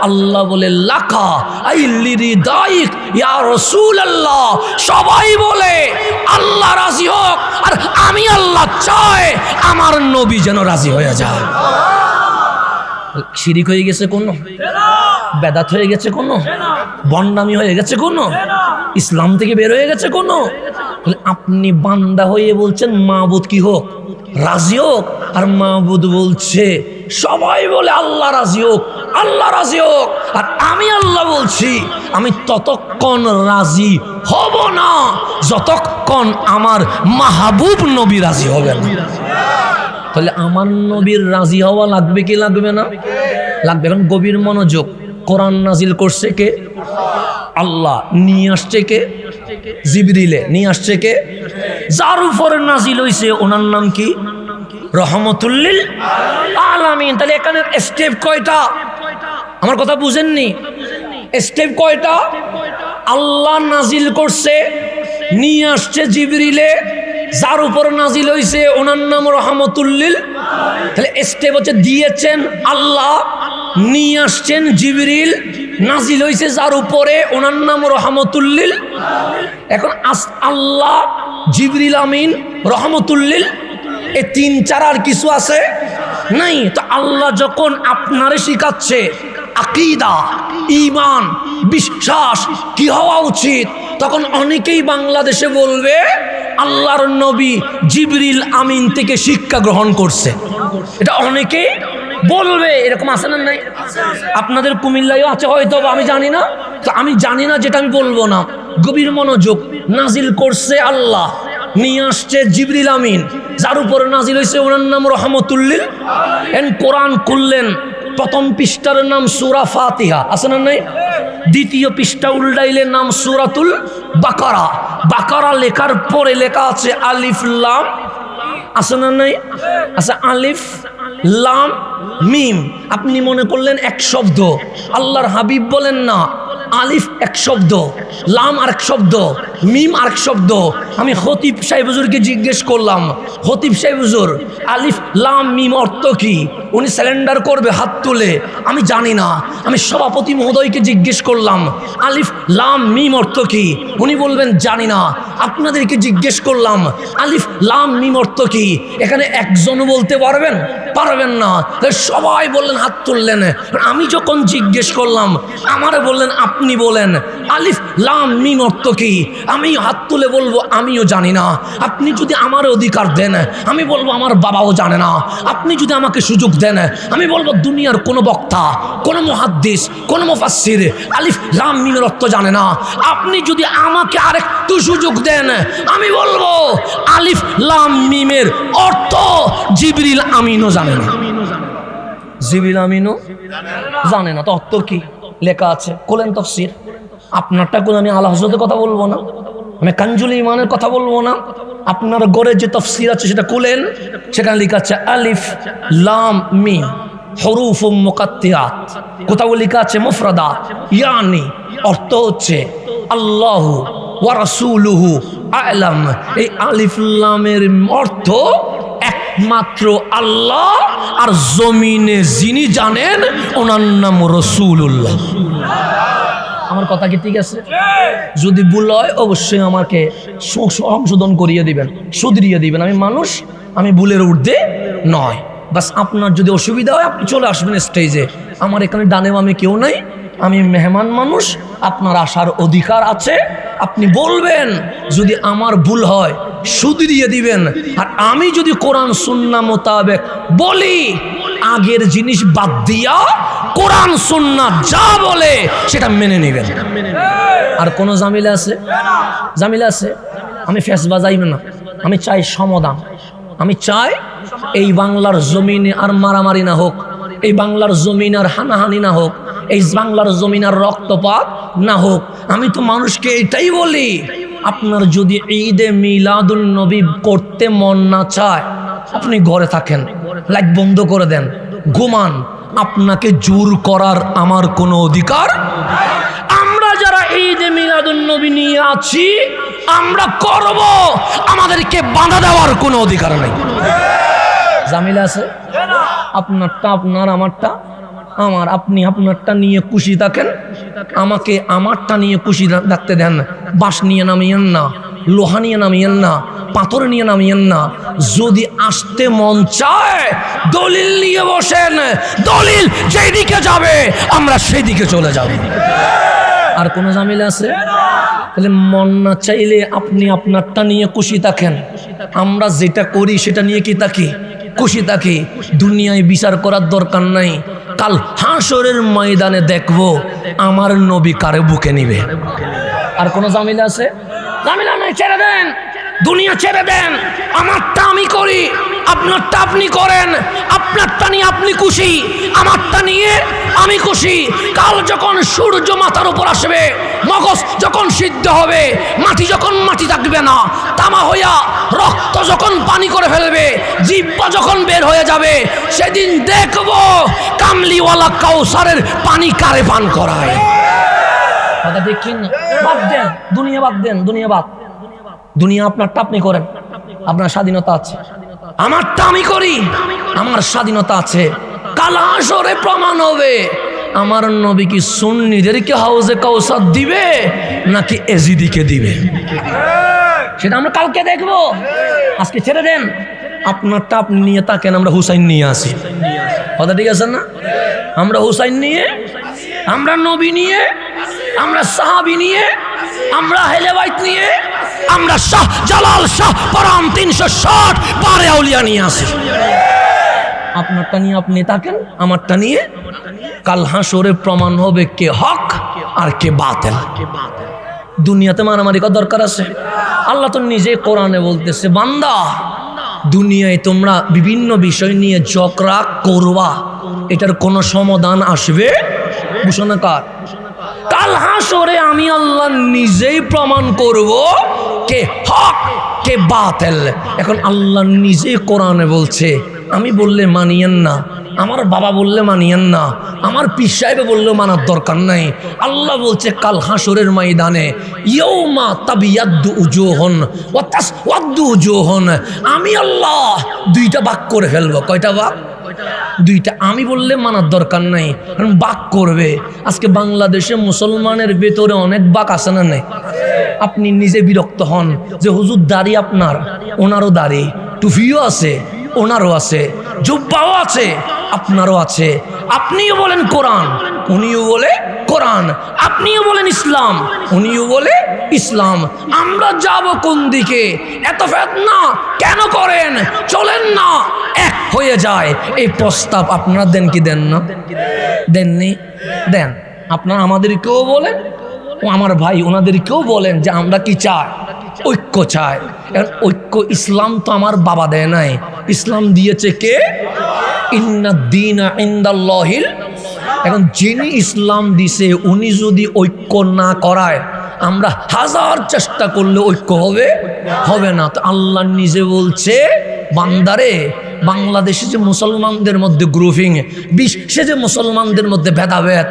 আল্লাহ বলে লাকা আই লিরিদাইক ইয়া রাসূলুল্লাহ। সবাই বলে আল্লাহ রাজি হোক, আর আমি আল্লাহ চাই আমার নবী যেন রাজি হয়ে যায়। শিরিক হয়ে গেছে কোন? বেদাত হয়ে গেছে কোন? বন্ডামি হয়ে গেছে কোন? ইসলাম থেকে বের হয়ে গেছে কোন? আপনি বান্দা হয়ে বলছেন মাবুদ কি হোক? রাজি হোক। আর মাবুদ বলছে সবাই বলে আল্লাহ রাজি হোক, আল্লাহ রাজি হোক, আর আমি আল্লাহ বলছি আমি ততক্ষণ রাজি হব না যতক্ষণ আমার মাহবুব নবী রাজি হবেন। তাহলে আমার নবীর রাজি হওয়া লাগবে কি লাগবে না? লাগবে। এখন গভীর মনোযোগ। কোরআন নাজিল করছে কে? আল্লাহ। নিয়ে আসছে কে? জিবরিলে। নিয়ে আসছে কে? যার উপরে নাজিল হইছে ওনার নাম কি? রহমতুল্লিল আলামিন। তাহলে এখানে স্টেপ কয়টা? আমার কথা বুঝেননি? স্টেপ কয়টা? আল্লাহ নাজিল করছে, নিয়ে আসছে জিবরিলে, যার উপর নাজিল হইছে ওনার নাম রহমতুল্লিল। তাহলে স্টেপ হচ্ছে দিয়েছেন আল্লাহ, নিয়ে আসছেন জিবরিল, নাজিল হইছে যার উপরে ওনার নাম রহমতুল্লিল। এখন আল্লাহ, জিবরিল আমিন, রহমতুল্লিল, এই 3-4 আর কিছু আছে নাই? তো আল্লাহ যখন আপনারে শিখাচ্ছে আকীদা, ঈমান, বিশ্বাস কি হওয়া উচিত, তখন অনেকেই বাংলাদেশে বলবে আল্লাহর নবী জিবরিল আমিন থেকে শিক্ষা গ্রহণ করছে। এটা অনেকেই বলবে, এরকম আছে না? নাই? আপনাদের কুমিল্লায়ও আছে হয়তো, আমি জানি না। তো আমি জানি না যেটা আমি বলবো না। গভীর মনোযোগ। নাজিল করছে আল্লাহ, নিয়ে আসছে জিবরিল আমিন, যার উপরে নাজিল হয়েছে ওনার নাম রহমতুল্লিল। কোরআন খুললেন, প্রথম পৃষ্ঠার নাম সূরা ফাতিহা, আছে না নাই? দ্বিতীয় পৃষ্ঠা উল্টাইলে নাম সূরাতুল বাকারা। বাকারা লেখার পরে লেখা আছে আলিফ লাম, আছে না নাই? আচ্ছা, আলিফ লাম মিম। আপনি মনে করলেন এক শব্দ, আল্লাহর হাবিব বলেন না, আলিফ এক শব্দ, লাম আরেক শব্দ, মিম আরেক শব্দ। আমি খতিব সাহেব হুজুরকে জিজ্ঞেস করলাম, খতিব সাহেব হুজুর আলিফ লাম মিম অর্থ কি? উনি স্যালেন্ডার করবে হাত তুলে, আমি জানি না। আমি সভাপতি মহোদয়কে জিজ্ঞেস করলাম আলিফ লাম মিম অর্থ কি? উনি বলবেন জানি না। আপনাদেরকে জিজ্ঞেস করলাম আলিফ লাম মিম অর্থ কি? এখানে একজনও বলতে পারবেন? পারবেন না। সবাই বললেন, হাত তুললেন। আমি যখন জিজ্ঞেস করলাম আমারে বললেন আপনি বলেন আলিফ লাম মিম অর্থ কি? আমি হাত তুলে বলবো আমিও জানি না। আপনি যদি আমার অধিকার দেন আমি বলবো আমার বাবাও জানে না। আপনি যদি আমাকে সুযোগ দেন আমি বলবো দুনিয়ার কোনো বক্তা, কোনো মুহাদ্দিস, কোনো মুফাসসির আলিফ লাম মিমের অর্থ জানে না। আপনি যদি আমাকে আরেকটু সুযোগ দেন আমি বলবো আলিফ লাম মিমের অর্থ জিবরিল আমিনও জানে না। জিবরিল আমিনও জানে না। তো অর্থ কি লেখা আছে? কোলেন তাফসীর। আপনারটা কোন? আমি আলা হযরতের কথা বলবো না, আমি কানজুল ইমানের কথা বলবো না। আপনার ঘরে যে তাফসীর আছে সেটা খুলেন, সেখানে লেখা আছে আলিফ লাম মিম হুরুফুম মুকাত্তিআত। কোথাও লেখা আছে মুফরাদাত, ইয়ানি অর্থ হচ্ছে আল্লাহু ওয়া রাসূলুহু আ'লাম। এই আলিফ লামের অর্থ মাত্র আল্লাহ আর জমিনে যিনি জানেন ওনার নাম রাসূলুল্লাহ। আমার কথা কি ঠিক আছে? যদি ভুল হয় অবশ্যই আমাকে সংশোধন করিয়ে দিবেন, শুধরিয়ে দিবেন। আমি মানুষ, আমি ভুলের ঊর্ধ্বে নয়। বাস আপনার যদি অসুবিধা হয় আপনি চলে আসবেন স্টেজে। আমার এখানে ডানে বামে কেউ নাই, আমি মেহমান মানুষ, আপনার আসার অধিকার আছে। আপনি বলবেন, যদি আমার ভুল হয় শুধরিয়ে দিবেন। আর আমি যদি কোরআন সুন্নাহ মোতাবেক বলি, আগের জিনিস বাদ দিয়া কোরআন সুন্নাহ যা বলে সেটা মেনে নেবেন। আর কোনো জামিলা আছে? জামিলা আছে? আমি ফেস বাজাইব না, আমি চাই সমাধান। আমি চাই এই বাংলার জমিনে আর মারামারি না হোক, এই বাংলার জমিন আর হানাহানি না হোক, এই বাংলার জমিন আর রক্তপাত না হোক। আমি তো মানুষকে এটাই বলি, আপনার যদি ঈদে মিলাদুন নবী করতে মন না চায় আপনি ঘরে থাকেন, লাইট বন্ধ করে দেন, ঘুমান। আপনাকে জোর করার আমার কোনো অধিকার। আমরা যারা ঈদে মিলাদুন নবী নিয়ে আছি আমরা করব, আমাদেরকে বাধা দেওয়ার কোনো অধিকার নেই। জামিলা আছে? আপনারটা আপনার, আমারটা আমার। আপনি আপনারটা নিয়ে খুশি থাকেন, আমাকে আমারটা নিয়ে খুশি থাকতে দেন। বাঁশ নিয়ে নামিয়েন না, লোহা নিয়ে নামিয়েন না, পাথর নিয়ে নামিয়েন না। যদি আসতে মন চায় দলিল নিয়ে বসেন, দলিল যেদিকে যাবে আমরা সেই দিকে চলে যাব। আর কোনো জামিলা আছে? তাহলে মন না চাইলে আপনি আপনারটা নিয়ে খুশি থাকেন, আমরা যেটা করি সেটা নিয়ে কি থাকি? খুশি থাকি। দুনিয়ায় বিচার করার দরকার নাই, কাল হাসরের ময়দানে দেখবো আমার নবী কারে বুকে নিবে। আর কোনো জামিলা আছে? জামিলা নাই, ছেড়ে দেন, দুনিয়া ছেড়ে দেন। আমারটা আমি করি, আপনারটা আপনি করেন। আপনারটা নিয়ে আপনি খুশি, আমারটা নিয়ে আমি খুশি। কাল যখন সূর্য মাথার উপর আসবে, মগজ যখন সিদ্ধ হবে, মাটি যখন মাটি থাকবে না, তামা হইয়া রক্ত যখন পানি করে ফেলবে, জিহ্বা যখন বের হয়ে যাবে, সেদিন দেখবো কামলিওয়ালা কাউসারের পানি কারে পান করায়। কথা দেখছেন না? বাদ দেন, দুনিয়া বাদ দেন, দুনিয়া বাদ। দুনিয়া আপনারটা আপনি করেন, আপনার স্বাধীনতা আছে। আমারটা আমি করি, আমার স্বাধীনতা আছে। কাল হাসরে প্রমাণ হবে আমার নবী কি সুন্নিদেরকে হাউজে কাউসার দিবে নাকি এজিদিকে দিবে, সেটা আমরা কালকে দেখবো। আজকে ছেড়ে দেন, আপনারটা আপনি নিয়ে থাকেন, আমরা হুসাইন নিয়ে আসি। কথা ঠিক আছে না? আমরা হুসাইন নিয়ে, আমরা নবী নিয়ে, আমরা সাহাবী নিয়ে, আমরা আহলে বাইত নিয়ে, আমরা শাহ জালাল শাহ পরাম 360 পারে আউলিয়া নিয়ে আসি। আপনারটা নিয়ে আপনি থাকেন, আমারটা নিয়ে। কাল হাসরে প্রমাণ হবে কে হক আর কে বাতিল। দুনিয়াতে মারামারি করার দরকার আছে? আল্লাহ তো নিজে কোরআনে বলতেছে, বান্দা দুনিয়ায় তোমরা বিভিন্ন বিষয় নিয়ে ঝগড়া করবা, এটার কোনো সমাধান আসবে ঘোষণাকার। কাল হাসরে আমি আল্লাহ নিজেই প্রমাণ করব কে হক কে বাতিল। এখন আল্লাহ নিজেই কোরআনে বলছে, আমি বললে মানিয়েন না, আমার বাবা বললে মানিয়েন না, আমার পীর সাহেব বললেও মানার দরকার নাই। আল্লাহ বলছে কাল হাসরের ময়দানে ইয়াউমা তাবিয়াদ্দু উজুহুন ওয়া তাসওয়াদ্দু উজুহুন, আমি আল্লাহ দুইটা ভাগ করে ফেলবো। কয়টা ভাগ? দুইটা। আমি বললে মানার দরকার নাই, কারণ ভাগ করবে। আজকে বাংলাদেশে মুসলমানের ভেতরে অনেক ভাগ আছে না নাই? আপনি নিজে বিরক্ত হন যে হুজুর দাড়ি আপনার, ওনারও দাড়ি, টুপিও আছে, ওনারও আছে, জুব্বাও আছে, আপনারও আছে। আপনিও বলেন কোরআন, উনিও বলে কোরআন। আপনিও বলেন ইসলাম, উনিও বলে ইসলাম। আমরা যাব কোন দিকে? এত ফিতনা কেন করেন? চলেন না এক হয়ে যায়। এই প্রস্তাব আপনারা দেন কি দেন না? দেননি? দেন। আপনারা আমাদেরকেও বলেন, ও আমার ভাই ওনাদেরকেও বলেন যে আমরা কি চাই? ঐক্য চাই। এখন ঐক্য ইসলাম তো আমার বাবা দেয় নাই, ইসলাম দিয়েছে কে? ইন্নাদ-দীনা ইনদাল্লাহিল। এখন যিনি ইসলাম দিছে উনি যদি ঐক্য না করায়, আমরা হাজার চেষ্টা করলে ঐক্য হবে? হবে না। তো আল্লাহ নিজে বলছে, বান্দারে বাংলাদেশে যে মুসলমানদের মধ্যে গ্রুপিং, বিশ্বে যে মুসলমানদের মধ্যে ভেদাভেদ,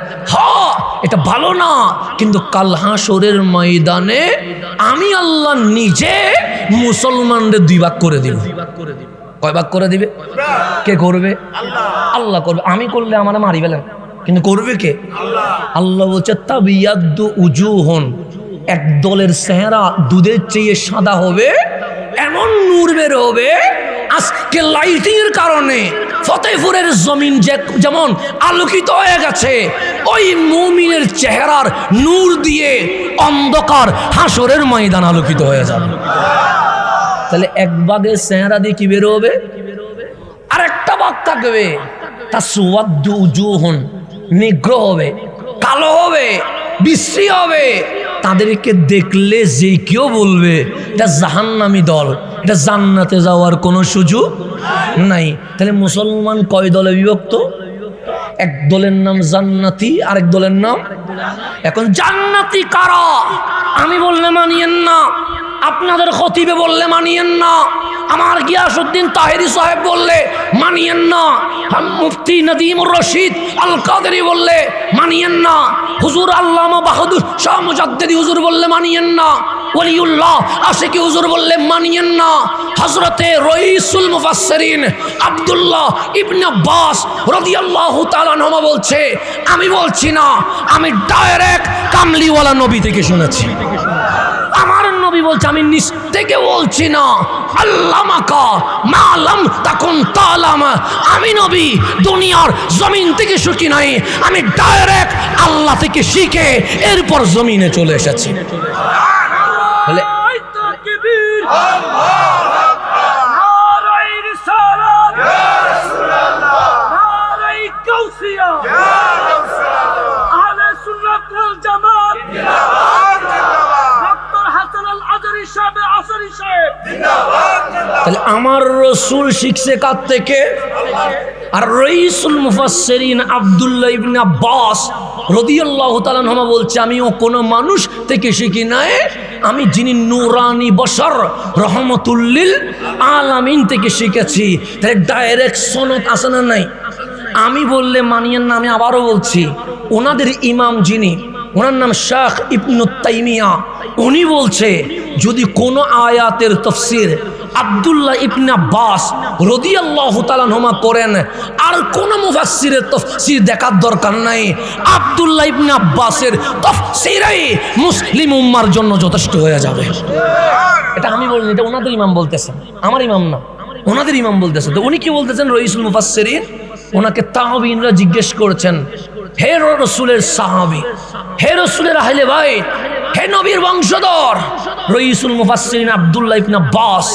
এটা ভালো না। কিন্তু কাল হাসরের ময়দানে আমি আল্লাহ নিজে মুসলমানদের দুই ভাগ করে দিব। কয় ভাগ করে দিবে? কে করবে? আল্লাহ করবে। আমি করলে আমার মারি ফেলেন, কিন্তু করবে কে? আল্লাহ বলছে তাবিয়াদ্দু উজুহুন, এক দলের চেহারা দুধের চেয়ে সাদা হবে, এমন নূর বের হবে আজকে লাইটিং এর কারণে ফতেহপুরের জমিন যেমন আলোকিত হয়ে গেছে, ওই মুমিনের চেহারার নূর দিয়ে অন্ধকার হাসরের ময়দান আলোকিত হয়ে যাবে। তাহলে এক ভাগের চেহারা দিয়ে কি বের হবে? আরেকটা ভাগ থাকবে তাসওয়াদ্দু উজুহুন, নিগ্রহ হবে, কালো হবে, বিশ্রী হবে। তাদেরকে দেখলে যে কেউ বলবে এটা জাহান্নামী দল, এটা জান্নাতে যাওয়ার কোনো সুযোগ নাই। তাহলে মুসলমান কয় দলে বিভক্ত? এক দলের নাম জান্নাতি, আরেক দলের নাম। এখন জান্নাতি কারা? আমি বললে মানিয়েন না, আপনাদের খতিবে বললে মানিয়েন না, আমার গিয়াসউদ্দিন তাহেরি সাহেব বললে মানিয়েন না, মুফতি নদীমুর রশিদ আল কাদেরি বললে মানিয়েন না, হুজুর আল্লামা বাহাদুর শাহ মুজাদ্দিদি হুজুর বললে মানিয়েন না, ওলিউল্লাহ আশিকি হুজুর বললে মানিয়েন না, হযরতে রইসুল মুফাসসিরিন আব্দুল্লাহ ইবনে আব্বাস রাদিয়াল্লাহু তাআলা আনহু বলছে, আমি বলছি না, আমি ডাইরেক্ট কামলিওয়ালা নবী থেকে শুনেছি। আমার নবী বলছে, আমি নিজ থেকে বলছি না। আল্লামাকা মালাম তাকুন তালাম, আমি নবী দুনিয়ার জমিন থেকে শিখি নাই, আমি ডাইরেক্ট আল্লাহ থেকে শিখে এরপর জমিনে চলে এসেছি। বলে তাহলে আমার রসুল শিখছে কার থেকে? আর রইসুল মুফাসসিরিন আব্দুল্লাহ ইবনে আব্বাস রাদিয়াল্লাহু তাআলা আনহু বলছে, আমিও কোনো মানুষ থেকে শিখি নাই, আমি যিনি নূরানি বশর রহমাতুল লিল আলামিন থেকে শিখেছি। তাহলে ডাইরেক্ট সনদ আছে না নাই? আমি বললে মানিয়েন না, আমি আবারও বলছি, ওনাদের ইমাম যিনি, ওনার নাম শাইখ ইবনে তাইমিয়া, উনি বলছে যদি কোনো আয়াতের তাফসীর আব্দুল্লাহ ইবনে আব্বাস রাদিয়াল্লাহু তাআলা আনহু করেন, আর কোন মুফাসসিরের তাফসীর দেখার দরকার নাই, আব্দুল্লাহ ইবনে আব্বাসের তাফসীরই মুসলিম উম্মার জন্য যথেষ্ট হয়ে যাবে। এটা আমি বলিনি, এটা ওনাদের ইমাম বলতেছেন, আমার ইমাম না, ওনাদের ইমাম বলতেছেন। তো উনি কি বলতেছেন? রইসুল মুফাসসিরিন, ওনাকে তাবিঈনরা জিজ্ঞেস করেছেন, হে রাসূলের সাহাবী, হে রাসূলের আহলে বাইত, হে নবীর বংশধর রইসুল মুফাসসিরিন আব্দুল্লাহ ইবনে আব্বাস,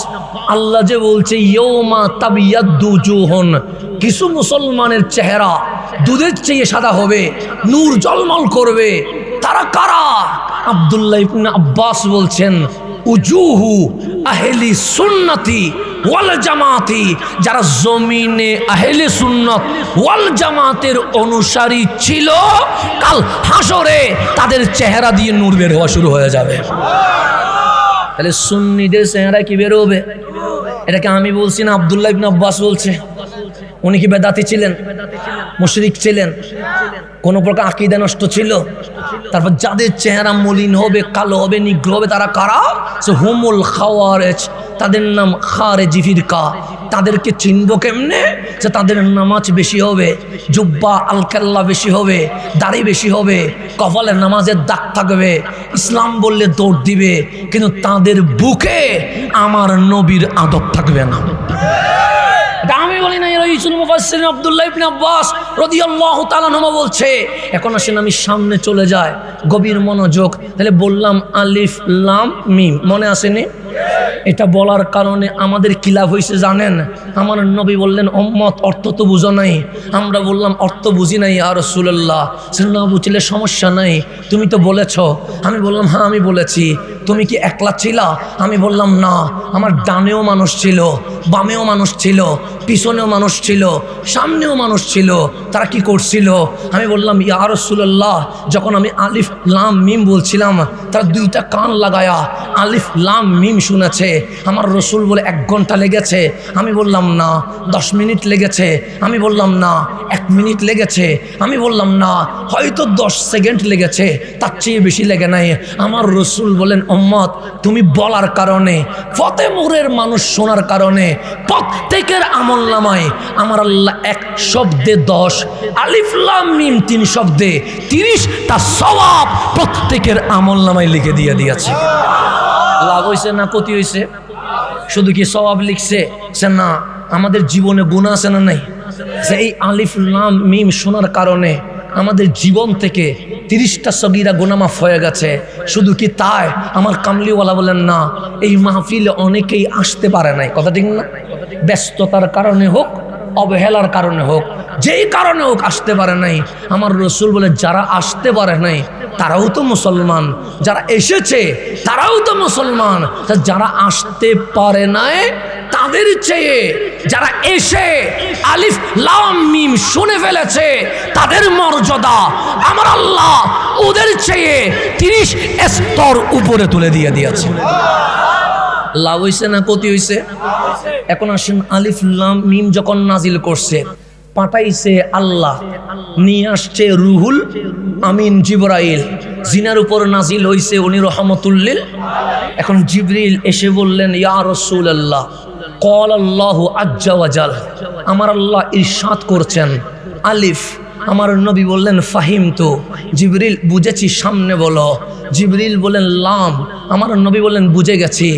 আল্লাহ যে বলছে ইয়াউমা তাবিয়াদ্দু উজুহুন, কিছু মুসলমানের চেহারা দুধের চেয়ে সাদা হবে, নূর ঝলমল করবে, তারা কারা? আব্দুল্লাহ ইবনে আব্বাস বলছেন উজুহু আহলি সুন্নতি ওয়াল জামাতি, যারা জমিনে আহলে সুন্নত ওয়াল জামাতের অনুসারী ছিল, কাল হাসরে তাদের চেহারা দিয়ে নূর বের হওয়া শুরু হয়ে যাবে। তাহলে সুন্নিদের চেহারা কি বের হবে? এটাকে আমি বলছি না, আব্দুল্লাহ ইবনে আব্বাস বলছে। উনি কি বেদাতি ছিলেন? মুশরিক ছিলেন? কোন প্রকার আকীদা নষ্ট ছিল? তারপর যাদের চেহারা মলিন হবে, কালো হবে, নিগ্র হবে, তারা কারা? সে হুমুল খাওয়ারেজ, তাদের নাম খারেজি ফিরকা। তাদেরকে চিনব কেমনে? যে তাদের নামাজ বেশি হবে, জুব্বা আলকাল্লা বেশি হবে, দাড়ি বেশি হবে, কপালে নামাজের দাগ থাকবে, ইসলাম বললে দৌড় দিবে, কিন্তু তাদের বুকে আমার নবীর আদব থাকবে না। আমি বলি না, রইসুল মুফাসসিরিন আব্দুল্লাহ ইবনে আব্বাস রাদিয়াল্লাহু তাআলা আনহু বলছে। এখন আসেন আমি সামনে চলে যাই, গভীর মনোযোগ। তাহলে বললাম আলিফ লাম মিম, মনে আসেনি? এটা বলার কারণে আমাদের কি লাভ হয়েছে জানেন? আমার নবী বললেন উম্মত অর্থ তো বুঝো নাই। আমরা বললাম অর্থ বুঝি নাই ইয়া রাসূলুল্লাহ। না বুঝলে সমস্যা নাই, তুমি তো বলেছ। আমি বললাম হ্যাঁ আমি বলেছি। তুমি কি একলা ছিলা? আমি বললাম না, আমার ডানেও মানুষ ছিল, বামেও মানুষ ছিল, পিছনেও মানুষ ছিল, সামনেও মানুষ ছিল। তারা কি করছিল? আমি বললাম ইয়া রাসূলুল্লাহ, যখন আমি আলিফ লাম মিম বলছিলাম, তারা দুইটা কান লাগায়া আলিফ লাম মিম শুনেছে। লেগেছে, আমার রসুল বলে 1 ঘন্টা লেগেছে। আমি বললাম না 10 মিনিট লেগেছে। আমি বললাম না 1 মিনিট লেগেছে। আমি বললাম না হয়তো 10 সেকেন্ড লেগেছে, তার চেয়ে বেশি লেগে নাই। আমার রসুল বলেন উম্মত তুমি বলার কারণে, ফতেপুরের মানুষ শোনার কারণে প্রত্যেকের আমল নামায় আমার আল্লাহ 1 শব্দে 10, আলিফ লাম মিম 3 শব্দে 30টা সওয়াব প্রত্যেকের আমল নামায় লিখে দিয়ে দিয়েছে। লাভ হয়েছে না ক্ষতি হয়েছে? শুধু কি সওয়াব লিখছে সে না, আমাদের জীবনে গুনাহ আছে না নাই? যে এই আলিফ লাম মিম শোনার কারণে আমাদের জীবন থেকে 30টা সগীরা গুনাহ মাফ হয়ে গেছে। শুধু কি তাই? আমার কামলিওয়ালা বলেন না এই মাহফিলে অনেকেই আসতে পারে নাই, কথা ঠিক না? ব্যস্ততার কারণে হোক, অবহেলার কারণে হোক, যেই কারণে হোক আসতে পারে নাই। আমার রসুল বলে যারা আসতে পারে নাই তারাও তো মুসলমান, যারা এসেছে তারাও তো মুসলমান। যারা আসতে পারে নাই তাদের চেয়ে যারা এসে আলিফ লাম মিম শুনে ফেলেছে তাদের মর্যাদা আমার আল্লাহ ওদের চেয়ে 30 স্তর উপরে তুলে দিয়ে দিয়েছে। লাভ হয়েছে না ক্ষতি হয়েছে? এখন আসেন, আলিফ লাম মিম যখন নাজিল করছে পাঠাইছে আল্লাহ, নিয়ে আসছে রুহুল আমিন জিবরাইল, জিনার উপর নাজিল হইছে উনি রহমতুল্লিল। এখন জিবরিল এসে বললেন ইয়া রাসূলুল্লাহ ক্বাল আল্লাহু আজ্জা ওয়া জাল, আমার আল্লাহ ইরশাদ করছেন আলিফ। আমার নবী বললেন ফাহিমতু, জিবরিল বুঝেছি, সামনে বলো। জিবরিল বলেন লাম, আমার নবী বললেন বুঝে গেছি,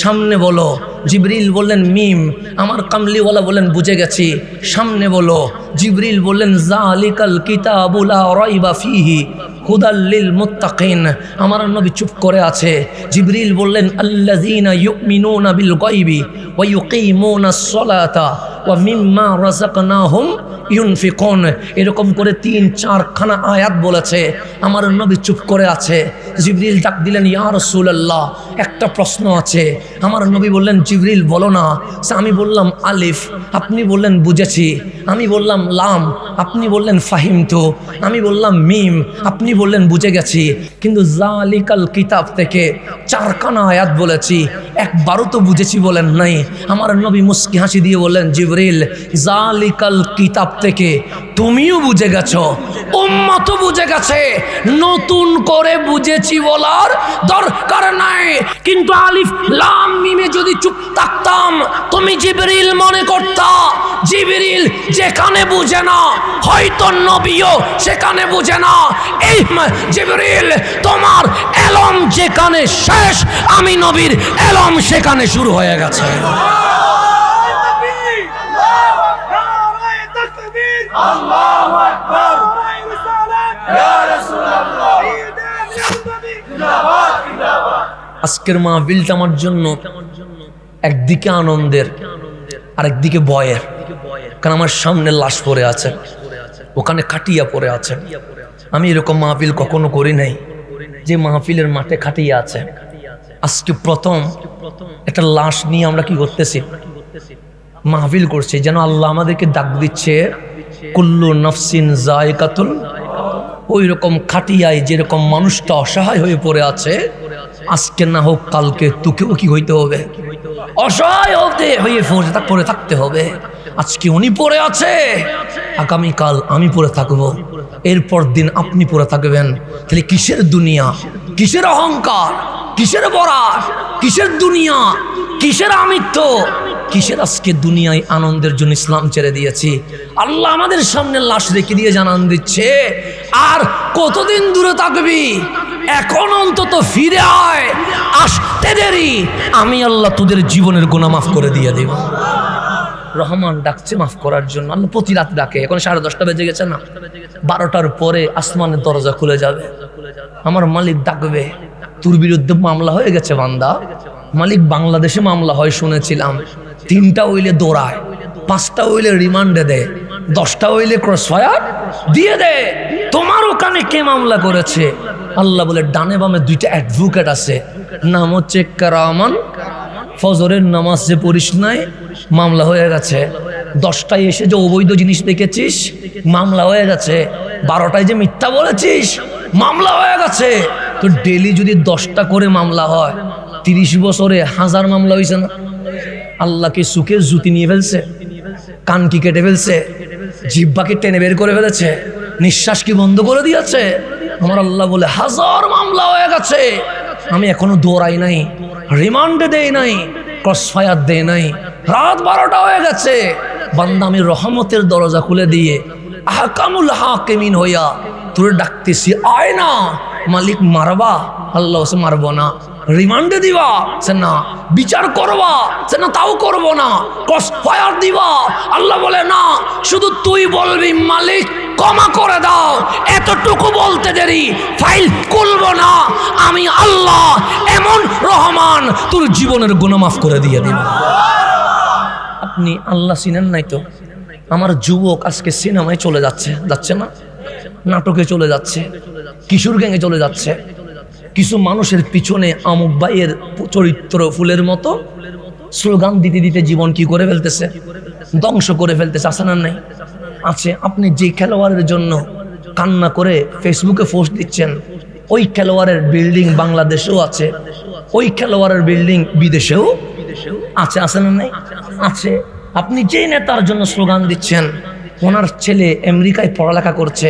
সামনে বলো। জিবরিল বললেন মিম, আমার কামলিওয়ালা বলেন বুঝে গেছি, সামনে বলো। জিবরিল বললেন যালিকাল কিতাবু লা রাইবা ফীহি হুদাল লিল মুত্তাকিন, আমার নবী চুপ করে আছে। জিবরিল বললেন আল্লাযীনা ইউমিনুনা বিল গায়বি ওয়া ইউকিমুনাস সালাতা ওয়া মিম্মা রাযাকনাহুম ইউনফিকুন। এরকম করে 3-4 খানা আয়াত বলেছে, আমার নবী চুপ করে আছে। জিবরিল ডাক দিলেন ইয়া রাসূলুল্লাহ একটা প্রশ্ন আছে। আমার নবী বললেন জিবরিল বলো না। আমি বললাম আলিফ, আপনি বললেন বুঝেছি। আমি বললাম লাম, আপনি বললেন ফাহিমতু। আমি বললাম মিম, আপনি বললেন বুঝে গেছি। কিন্তু যালিকাল কিতাব থেকে 4 খানা আয়াত বলেছি, একবারও তো বুঝেছি বলেন নাই। আমার নবী মুস্কি হাসি দিয়ে বললেন জিবরিল যালিকাল কিতাব থেকে তুমিও বুঝে গেছো, উম্মতও বুঝে গেছে, নতুন করে বুঝেছি বলার দরকার নাই। কিন্তু আলিফ লাম মিমে যদি চুপ থাকতাম তুমি জিবরিল মনে করতা জিবরিল যেখানে বুঝে না হয়তো নবীও সেখানে বুঝে না। এই জিবরিল তোমার এলম যেখানে শেষ আমি নবীর এলম সেখানে শুরু হয়ে গেছে। আল্লাহু আকবার, ইয়া রাসূলুল্লাহ, জিন্দাবাদ জিন্দাবাদ। আজকের মাহফিলটা আমার জন্য একদিকে আনন্দের আর একদিকে ভয়ের, কারণ আমার সামনে লাশ পড়ে আছে, ওখানে খাটিয়া পড়ে আছে। আমি এরকম মাহফিল কখনো করি নাই যে মাহফিলের মাঠে খাটিয়া আছে। আজকে প্রথম একটা লাশ নিয়ে আমরা কি করতেছি, মাহফিল করছি, যেন আল্লাহ আমাদেরকে ডাক দিচ্ছে কুল্লু নফসিন যায়কাতুল। ওই রকম খাটিয়ায় যেরকম মানুষটা অসহায় হয়ে পড়ে আছে, আজকে না হোক কালকে তোকেও কি হইতে হবে, অসহায় হয়ে পড়ে থাকতে হবে। আজকে উনি পড়ে আছে, আগামীকাল আমি পড়ে থাকবো, এরপর দিন আপনি পড়ে থাকবেন। তাহলে কিসের দুনিয়া, কিসের অহংকার, কিসের বরাস, কিসের দুনিয়া, কিসের আমিত্ব, কিসের আজকে দুনিয়ায় আনন্দের জন্য ইসলাম ছেড়ে দিয়েছি। আল্লাহ আমাদের সামনে লাশ রেখে দিয়ে জানান দিচ্ছে আর কতদিন দূরে থাকবি, এখন অন্তত ফিরে আয়, আসতে দেরি আমি আল্লাহ তোদের জীবনের গুনাহ মাফ করে দিয়ে দেব। রহমান ডাকছে মাফ করার জন্য, আল্লাহ প্রতি রাত ডাকে। এখন 10:30 বেজে গেছে না, 12টার পরে আসমানের দরজা খুলে যাবে, আমার মালিক ডাকবে তোর বিরুদ্ধে মামলা হয়ে গেছে বান্দা। মালিক বাংলাদেশে মামলা হয় শুনেছিলাম, 3টা হইলে দৌড়ায়, 5টা হইলে রিমান্ডে দেয়, 10টা হইলে ক্রসফায়ার দিয়ে দেয়। তোমার ওখানে কে মামলা করেছে? আল্লাহ বলে ডানে বামে 2টা অ্যাডভোকেট আছে, নাম হচ্ছে কারামান। ফজরের নামাজ যে পড়িস নাই, মামলা হয়ে গেছে। 10টায় এসে যে অবৈধ জিনিস দেখেছিস, মামলা হয়ে গেছে। 12টায় যে মিথ্যা বলেছিস, মামলা হয়ে গেছে। তো ডেলি যদি 10টা করে মামলা হয় 30 বছরে 1000 মামলা হয়েছে না? আল্লাহকে সুখের জুতি নিয়ে ফেলছে, কান কি কেটে ফেলছে, জিহ্বাকে টেনে বের করে ফেলেছে, নিঃশ্বাস কি বন্ধ করে দিয়েছে। আমার আল্লাহ বলে 1000 মামলা হয়ে গেছে, আমি এখনো দৌড়াই নাই, রিমান্ডে দেই নাই, ক্রস ফায়ার দেই নাই। রাত 12টা হয়ে গেছে, বান্দা আমি রহমতের দরজা খুলে দিয়ে আহকামুল হাকিমিন হইয়া তোরে ডাকতেছি, আয় না। মালিক মারবা? আল্লাহ সে মারবো না। রিমান্ডে দিবা? সে না। বিচার করবা? সে না, তাও করবো না। ক্রস ফায়ার দিবা? আল্লাহ বলে না, শুধু তুই বলবি মালিক ক্ষমা করে দাও, এতটুকু বলতে দেরি, ফাইল খুলবো না। আমি আল্লাহ এমন রহমান, তোর জীবনের গুনাহ মাফ করে দিয়ে দিব। আপনি আল্লাহ চিনেন নাই তো? আমার যুবক আজকে সিনেমায় চলে যাচ্ছে, যাচ্ছে না? নাটকে চলে যাচ্ছে, কিশোর গ্যাংয়ে চলে যাচ্ছে। কিছু মানুষের পিছনে আমুক ভাইয়ের চরিত্র ফুলের মতো স্লোগান দিতে দিতে জীবন কি করে ফেলতেছে, ধ্বংস করে ফেলতেছে। আছে না নাই? আছে। আপনি যে খেলোয়াড়ের জন্য কান্না করে ফেসবুকে পোস্ট দিচ্ছেন, ওই খেলোয়াড়ের বিল্ডিং বাংলাদেশেও আছে, ওই খেলোয়াড়ের বিল্ডিং বিদেশেও আছে। আছে না নাই? আছে। আপনি যেই নেতার জন্য স্লোগান দিচ্ছেন, ওনার ছেলে আমেরিকায় পড়ালেখা করছে,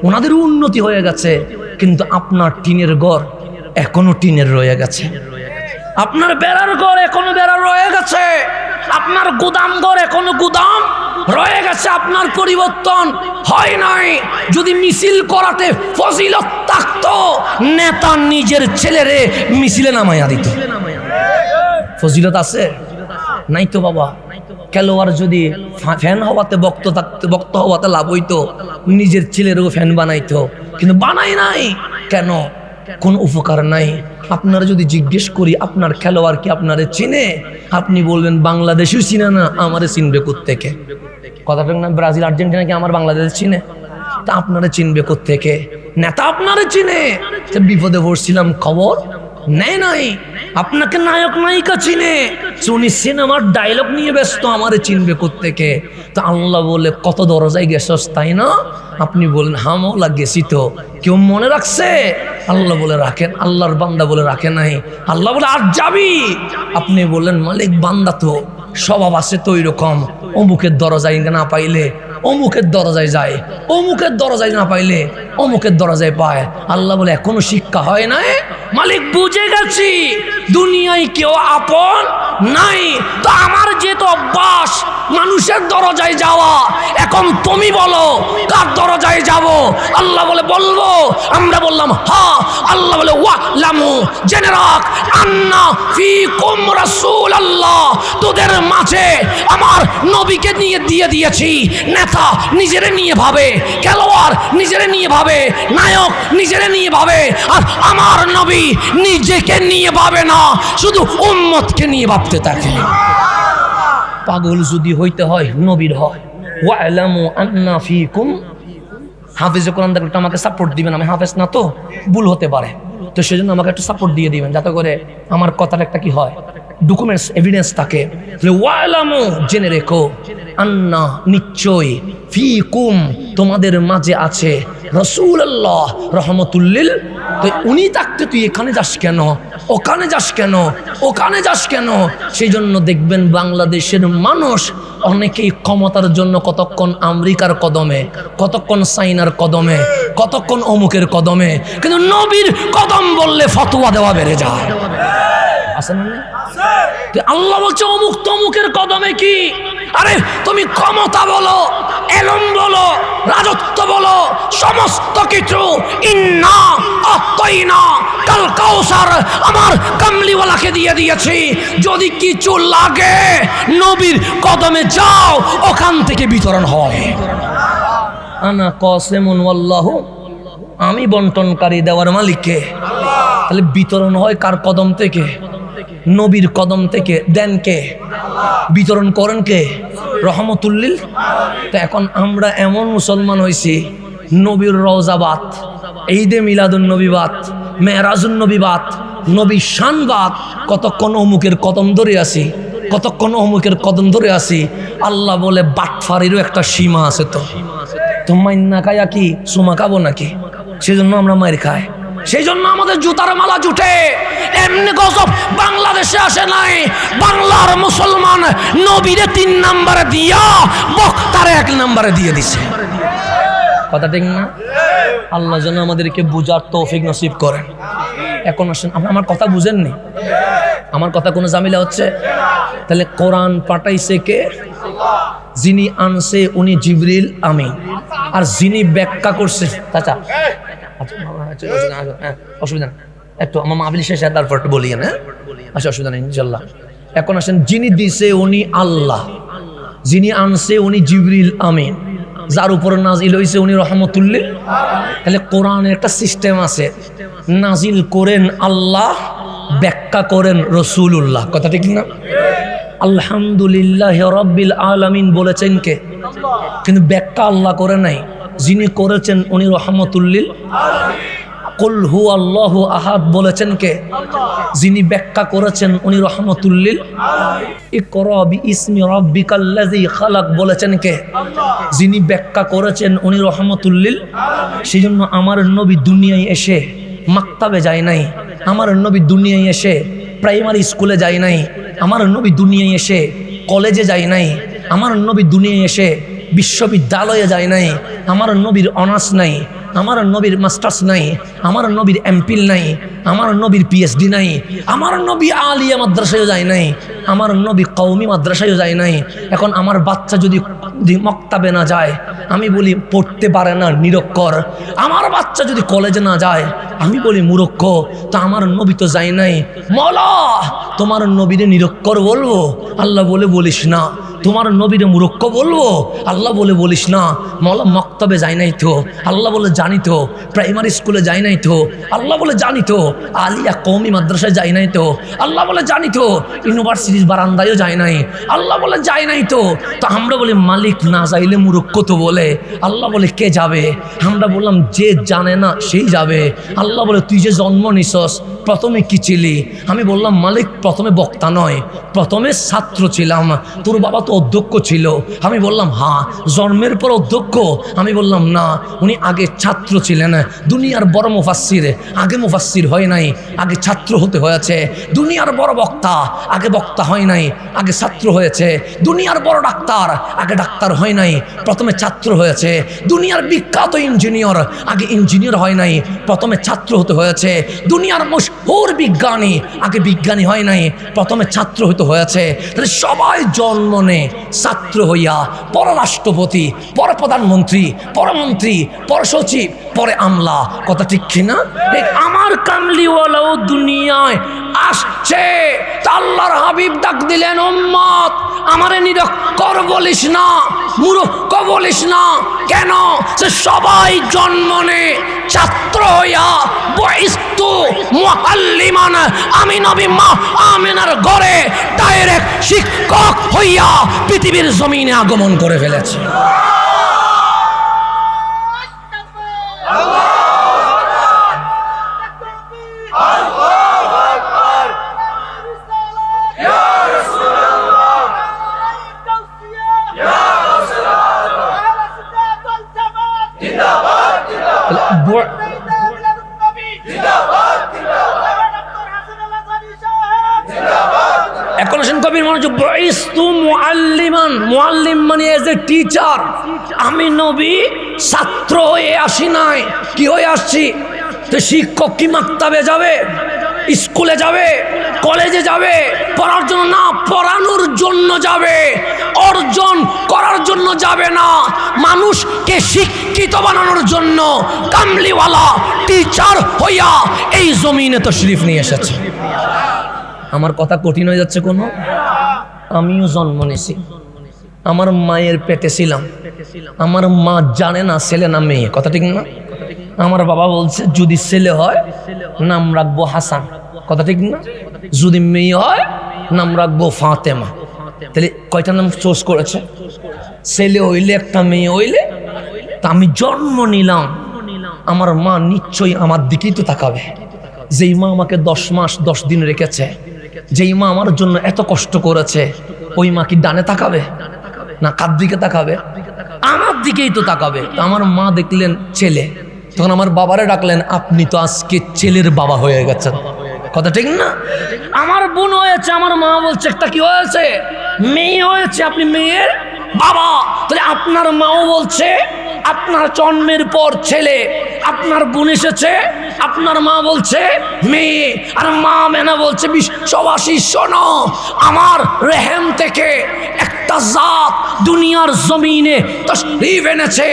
ওনাদের উন্নতি হয়ে গেছে, কিন্তু আপনার টিনের ঘর এখনো টিনের রয়ে গেছে, আপনার বেড়ার ঘর এখনো বেড়া রয়ে গেছে, আপনার গুদাম ঘর এখনো গুদাম রয়ে গেছে, আপনার পরিবর্তন হয় নাই। যদি মিছিল করাতে ফজিলত থাকতো, নেতা নিজের ছেলেরে মিছিলে নামাইয়া দিত। ফজিলত আছে? নাই তো বাবা। খেলোয়াড় যদি ফ্যান হওয়াতে বক্ত হওয়াতে লাভ হইতো, নিজের ছেলেরও ফ্যান বানাইতো, কিন্তু বানাই নাই কেন? কোন উপকার নাই। আপনারা যদি জিজ্ঞেস করি আপনার খেলোয়াড় কি আপনারে চিনে, আপনি বলবেন বাংলাদেশেও চিনে না, আমারে চিনবে কোত্থেকে? কথাটা না, ব্রাজিল আর্জেন্টিনা কি আমার বাংলাদেশ চিনে? তা আপনারা চিনবে কোত্থেকে? নেতা আপনারে চিনে। বিপদে পড়ছিলাম, খবর নেই নাই। আপনাকে নায়ক নায়িকা চিনে, উনি সিনেমার ডায়লগ নিয়ে ব্যস্ত, আমারে চিনবে কোত্থেকে? তো আল্লাহ বলে কত দরজায় গেছস, তাই না? আপনি বলেন হ্যাঁ মওলা গেছি তো। কেউ মনে রাখছে? আল্লাহ বলে রাখেন। আল্লাহর বান্দা বলে রাখে নাই। আল্লাহ বলে আর যাবি? আপনি বললেন মালিক বান্দা তো স্বভাব আছে তো এরকম, অমুকের দরজায় না পাইলে অমুকের দরজায় যায়, অমুকের দরজায় না পাইলে অমুকের দরজায় পায়। আল্লাহ বলে এখনো শিক্ষা হয় নাই? মালিক বুঝে গেছি দুনিয়ায় কেউ আপন নাই। তো আমার যেহেতু অভ্যাস মানুষের দরজায় যাওয়া, এখন তুমি বলো কার দরজায় যাব? আল্লাহ বলে বলবো। আমরা বললাম হ্যাঁ। আল্লাহ বলে ওয়ালামু, জেনে রাখ, আন্না ফিকুম রাসূলুল্লাহ, তোদের মাঝে আমার নবীকে নিয়ে দিয়ে দিয়েছি। নেতা নিজেরে নিয়ে ভাবে, খেলোয়াড় নিজেরে নিয়ে ভাবে, নায়ক নিজেরে নিয়ে ভাবে, আর আমার নবী নিজেকে নিয়ে ভাবে না, শুধু উম্মতকে নিয়ে ভাবতে থাকে। পাগল যদি হইতে হয় নবীর হয়। ওয়ালামু আন্না ফিকুম, হাফেজ কোরআন দেখলে আমাকে সাপোর্ট দিবেন, আমি হাফেজ না তো ভুল হতে পারে, তো সেজন্য আমাকে একটু সাপোর্ট দিয়ে দিবেন, যাতে করে আমার কথার একটা কি হয়, ডকুমেন্টস এভিডেন্স থাকে। ওয়ালামু, জেনে রেখো, আন্না, নিশ্চয়, ফিকুম, তোমাদের মাঝে আছে রাসূলুল্লাহ রহমতুল্লিল। তো উনি থাকতে তুই এখানে যাস কেন, ওখানে যাস কেন, ওখানে যাস কেন? সেই জন্য দেখবেন বাংলাদেশের মানুষ অনেকেই ক্ষমতার জন্য কতক্ষণ আমেরিকার কদমে, কতক্ষণ চাইনার কদমে, কতক্ষণ অমুকের কদমে, কিন্তু নবীর কদম বললে ফতোয়া দেওয়া বেড়ে যায়। আছে না? আল্লাহ বলছে অমুক তমুকের কদমে কি? আরে তুমি ক্ষমতা বলো, এলম বলো, রাজত্ব বলো, সমস্ত কিছু ইন্না আতাইনা কাল কাউসার, আমার কামলিওয়ালাকে দিয়ে দিয়েছি। যদি কিছু লাগে নবীর কদমে যাও, ওখান থেকে বিতরণ হয়। আনা কাসিমুন ওয়াল্লাহু, আমি বন্টনকারী, দেওয়ার মালিককে। তাহলে বিতরণ হয় কার কদম থেকে? নবীর কদম থেকে। দেন কে? বিতরণ করেন কে? রহমতুল্লিল। তো এখন আমরা এমন মুসলমান হয়েছি, নবীর রওজাবাদ, ঈদে মিলাদুন নবীবাদ, মেরাজুন নবীবাদ, নবী শানবাদ, কতক্ষণ অমুকের কদম ধরে আসি, কতক্ষণ অমুকের কদম ধরে আসি। আল্লাহ বলে বাটফারিরও একটা সীমা আছে। তো মাইন না খায়া কি সুমা খাবো নাকি? সেজন্য আমরা মায়ের খাই। সেই জন্য আমাদের জুতার মালা জুটে। এমনি গজব বাংলাদেশে আসে নাই। বাংলার মুসলমান নবীরে 3 নম্বরে দিয়া বক্তারে 1 নম্বরে দিয়ে দিছে। কথা ঠিক না? আল্লাহ যেন আমাদেরকে বুঝার তৌফিক নসিব করেন। এখন আসেন, আপনি আমার কথা বুঝেননি? আমার কথা কোনো ঝামেলা হচ্ছে? তাহলে কোরআন পাঠাইছে কে? যিনি আনছে উনি জিবরিল আমিন, আর যিনি ব্যাখ্যা করছে চাচা অসুবিধা না, একটু আমার মাহফিল শেষে তারপর একটু বলি। হ্যাঁ আচ্ছা, অসুবিধা নেই ইনশাল্লাহ। এখন আসেন, যিনি দিছে উনি আল্লাহ, যিনি আনছে উনি জিবরিল আমিন, যার উপর নাজিল হয়েছে উনি রহমতুল্লিল। তাহলে কোরআনের একটা সিস্টেম আছে, নাজিল করেন আল্লাহ, ব্যাখ্যা করেন রসুল্লাহ। কথা ঠিক না? আলহামদুলিল্লাহ রাব্বিল আলামিন বলেছেন কে? কিন্তু ব্যাখ্যা আল্লাহ করে নাই, যিনি করেছেন উনি রহমতুল্লিল। কুল হু আল্লাহু আহাদ বলেছেন কে? যিনি ব্যাখ্যা করেছেন উনি রহমতুল্লিল। ইকরা বিইসমি রাব্বিকাল্লাযী খালাক বলেছেন কে? যিনি ব্যাখ্যা করেছেন উনি রহমতুল্লিল। সেজন্য আমার নবী দুনিয়ায় এসে মাক্তাবে যায় নাই, আমার নবী দুনিয়ায় এসে প্রাইমারি স্কুলে যায় নাই, আমার নবী দুনিয়ায় এসে কলেজে যায় নাই, আমার নবী দুনিয়ায় এসে বিশ্ববিদ্যালয়ে যায় নাই, আমার নবীর অনার্স নাই, আমার নবীর মাস্টার্স নাই, আমার নবীর এমপিল নাই, আমার নবীর পিএইচডি নাই, আমার নবী আলিয়া মাদ্রাসায়ও যায় নাই, আমার নবী কওমি মাদ্রাসায়ও যায় নাই। এখন আমার বাচ্চা যদি মক্তাবে না যায়, আমি বলি পড়তে পারে না, নিরক্ষর। আমার বাচ্চা যদি কলেজে না যায়, আমি বলি মূর্খ। তা আমার নবী তো যায় নাই। মওলা, তোমার নবীরে নিরক্ষর বলবো? আল্লাহ বলে বলিস না। তোমার নবীরে মূর্খ বলবো? আল্লাহ বলে বলিস না। মওলা মক্তবে যায় নাই তো? আল্লাহ বলে জানি তো। প্রাইমারি স্কুলে যায় নাই তো? আল্লাহ বলে জানি তো। আলিয়া কওমি মাদ্রাসায় যায় নাই তো? আল্লাহ বলে জানি তো। ইউনিভার্সিটির বারান্দায়ও যায় নাই? আল্লাহ বলে যায় নাই তো। তো আমরা বলি মালিক না যাইলে মূর্খ তো বলে। আল্লাহ বলে কে যাবে? আমরা বললাম যে জানে না সেই যাবে। আল্লাহ বলে তুই যে জন্ম নিছস প্রথমে কি ছিলি? আমি বললাম মালিক প্রথমে বক্তা নয়, প্রথমে ছাত্র ছিলাম। তোর বাবা তো অধ্যক্ষ ছিল। আমি বললাম হ্যাঁ। জন্মের পর অধ্যক্ষ? আমি বললাম না, উনি আগে ছাত্র ছিলেন। দুনিয়ার বড় মুফাসসির আগে মুফাসসির হয় নাই, আগে ছাত্র হতে হয়েছে। দুনিয়ার বড় বক্তা আগে বক্তা হয় নাই, আগে ছাত্র হয়েছে। দুনিয়ার বড় ডাক্তার আগে ডাক্তার হয় নাই, প্রথমে ছাত্র হয়েছে। দুনিয়ার বিখ্যাত ইঞ্জিনিয়ার আগে ইঞ্জিনিয়ার হয় নাই, প্রথমে ছাত্র হতে হয়েছে। দুনিয়ার মশহুর বিজ্ঞানী আগে বিজ্ঞানী হয় নাই, প্রথমে ছাত্র হতে হয়েছে। তাহলে সবাই জন্ম নেয় ছাত্র হইয়া, পরে রাষ্ট্রপতি, পরে প্রধানমন্ত্রী, পরে মন্ত্রী, পরে সচিব, পরে আমলা। কথা ঠিক কিনা? আমার কামলিওয়ালাও দুনিয়ায় আসছে। আল্লাহর হাবিব ডাক দিলেন, উম্মত আমারে নিরক্ষর বলিস না, মূর্খ বলিস না। কেন? সে সবাই জন্ম নেয় ছাত্র হইয়া। বইস্তু মুআল্লিমান, আমি নবী মা আমিনার ঘরে ডাইরেক্ট শিক্ষক হইয়া পৃথিবীর জমিনে আগমন করে ফেলেছে। এখন আসেন কবির মনোযোগ। বইস্তু মুআল্লিমান, মুআল্লিম মানে এজ এ টিচার। আমি নবী ছাত্র হয়ে আসি নাই, কি হয়ে আসছি? তো শিক্ষক কি মাক্তাবে যাবে, স্কুলে যাবে, কলেজে যাবে পড়ার জন্য? না, পড়ানোর জন্য যাবে, অর্জন করার জন্য যাবে না। মানুষকে শিক্ষিত বানানোর জন্য কামলিওয়ালা টিচার হইয়া এই জমিনে তশরিফ নিয়ে এসেছে। আমার কথা কঠিন হয়ে যাচ্ছে কোনো? আমিও জন্ম নিয়েছি, আমার মায়ের পেটে ছিলাম, আমার মা জানে না ছেলে না মেয়ে। কথা ঠিক না? আমার বাবা বলছে যদি ছেলে হয় নাম রাখবো হাসান। কথা ঠিক না? যদি মেয়ে হয় নাম রাখবো ফাতেমা। তাহলে কয়টা নাম চোজ করেছে? ছেলে হইলে একটা, মেয়ে হইলে। তা আমি জন্ম নিলাম, আমার মা নিশ্চয়ই আমার দিকেই তো তাকাবে। যেই মা আমাকে 10 মাস 10 দিন রেখেছে, যেই মা আমার জন্য এত কষ্ট করেছে, ওই মা কি ডানে তাকাবে না কার দিকে তাকাবে? আমার দিকেই তো তাকাবে। আমার মা দেখলেন ছেলে, তখন আমার বাবারে ডাকলেন, আপনি তো আজকে ছেলের বাবা হয়ে গেছেন। কথা ঠিক না? আমার বোন হয়েছে, আমার মা বলছে একটা কি হয়েছে, মেয়ে হয়েছে, আপনি মেয়ের বাবা। তাহলে আপনার মাও বলছে আপনার জন্মের পর ছেলে, আপনার বোন এসেছে, আপনার মা বলছে মেয়ে, আর মা মেনা বলছে বিশ্ববাসী শোনো, আমার রেহেম থেকে একটা জাত দুনিয়ার জমিনে তশরিফ এনেছে।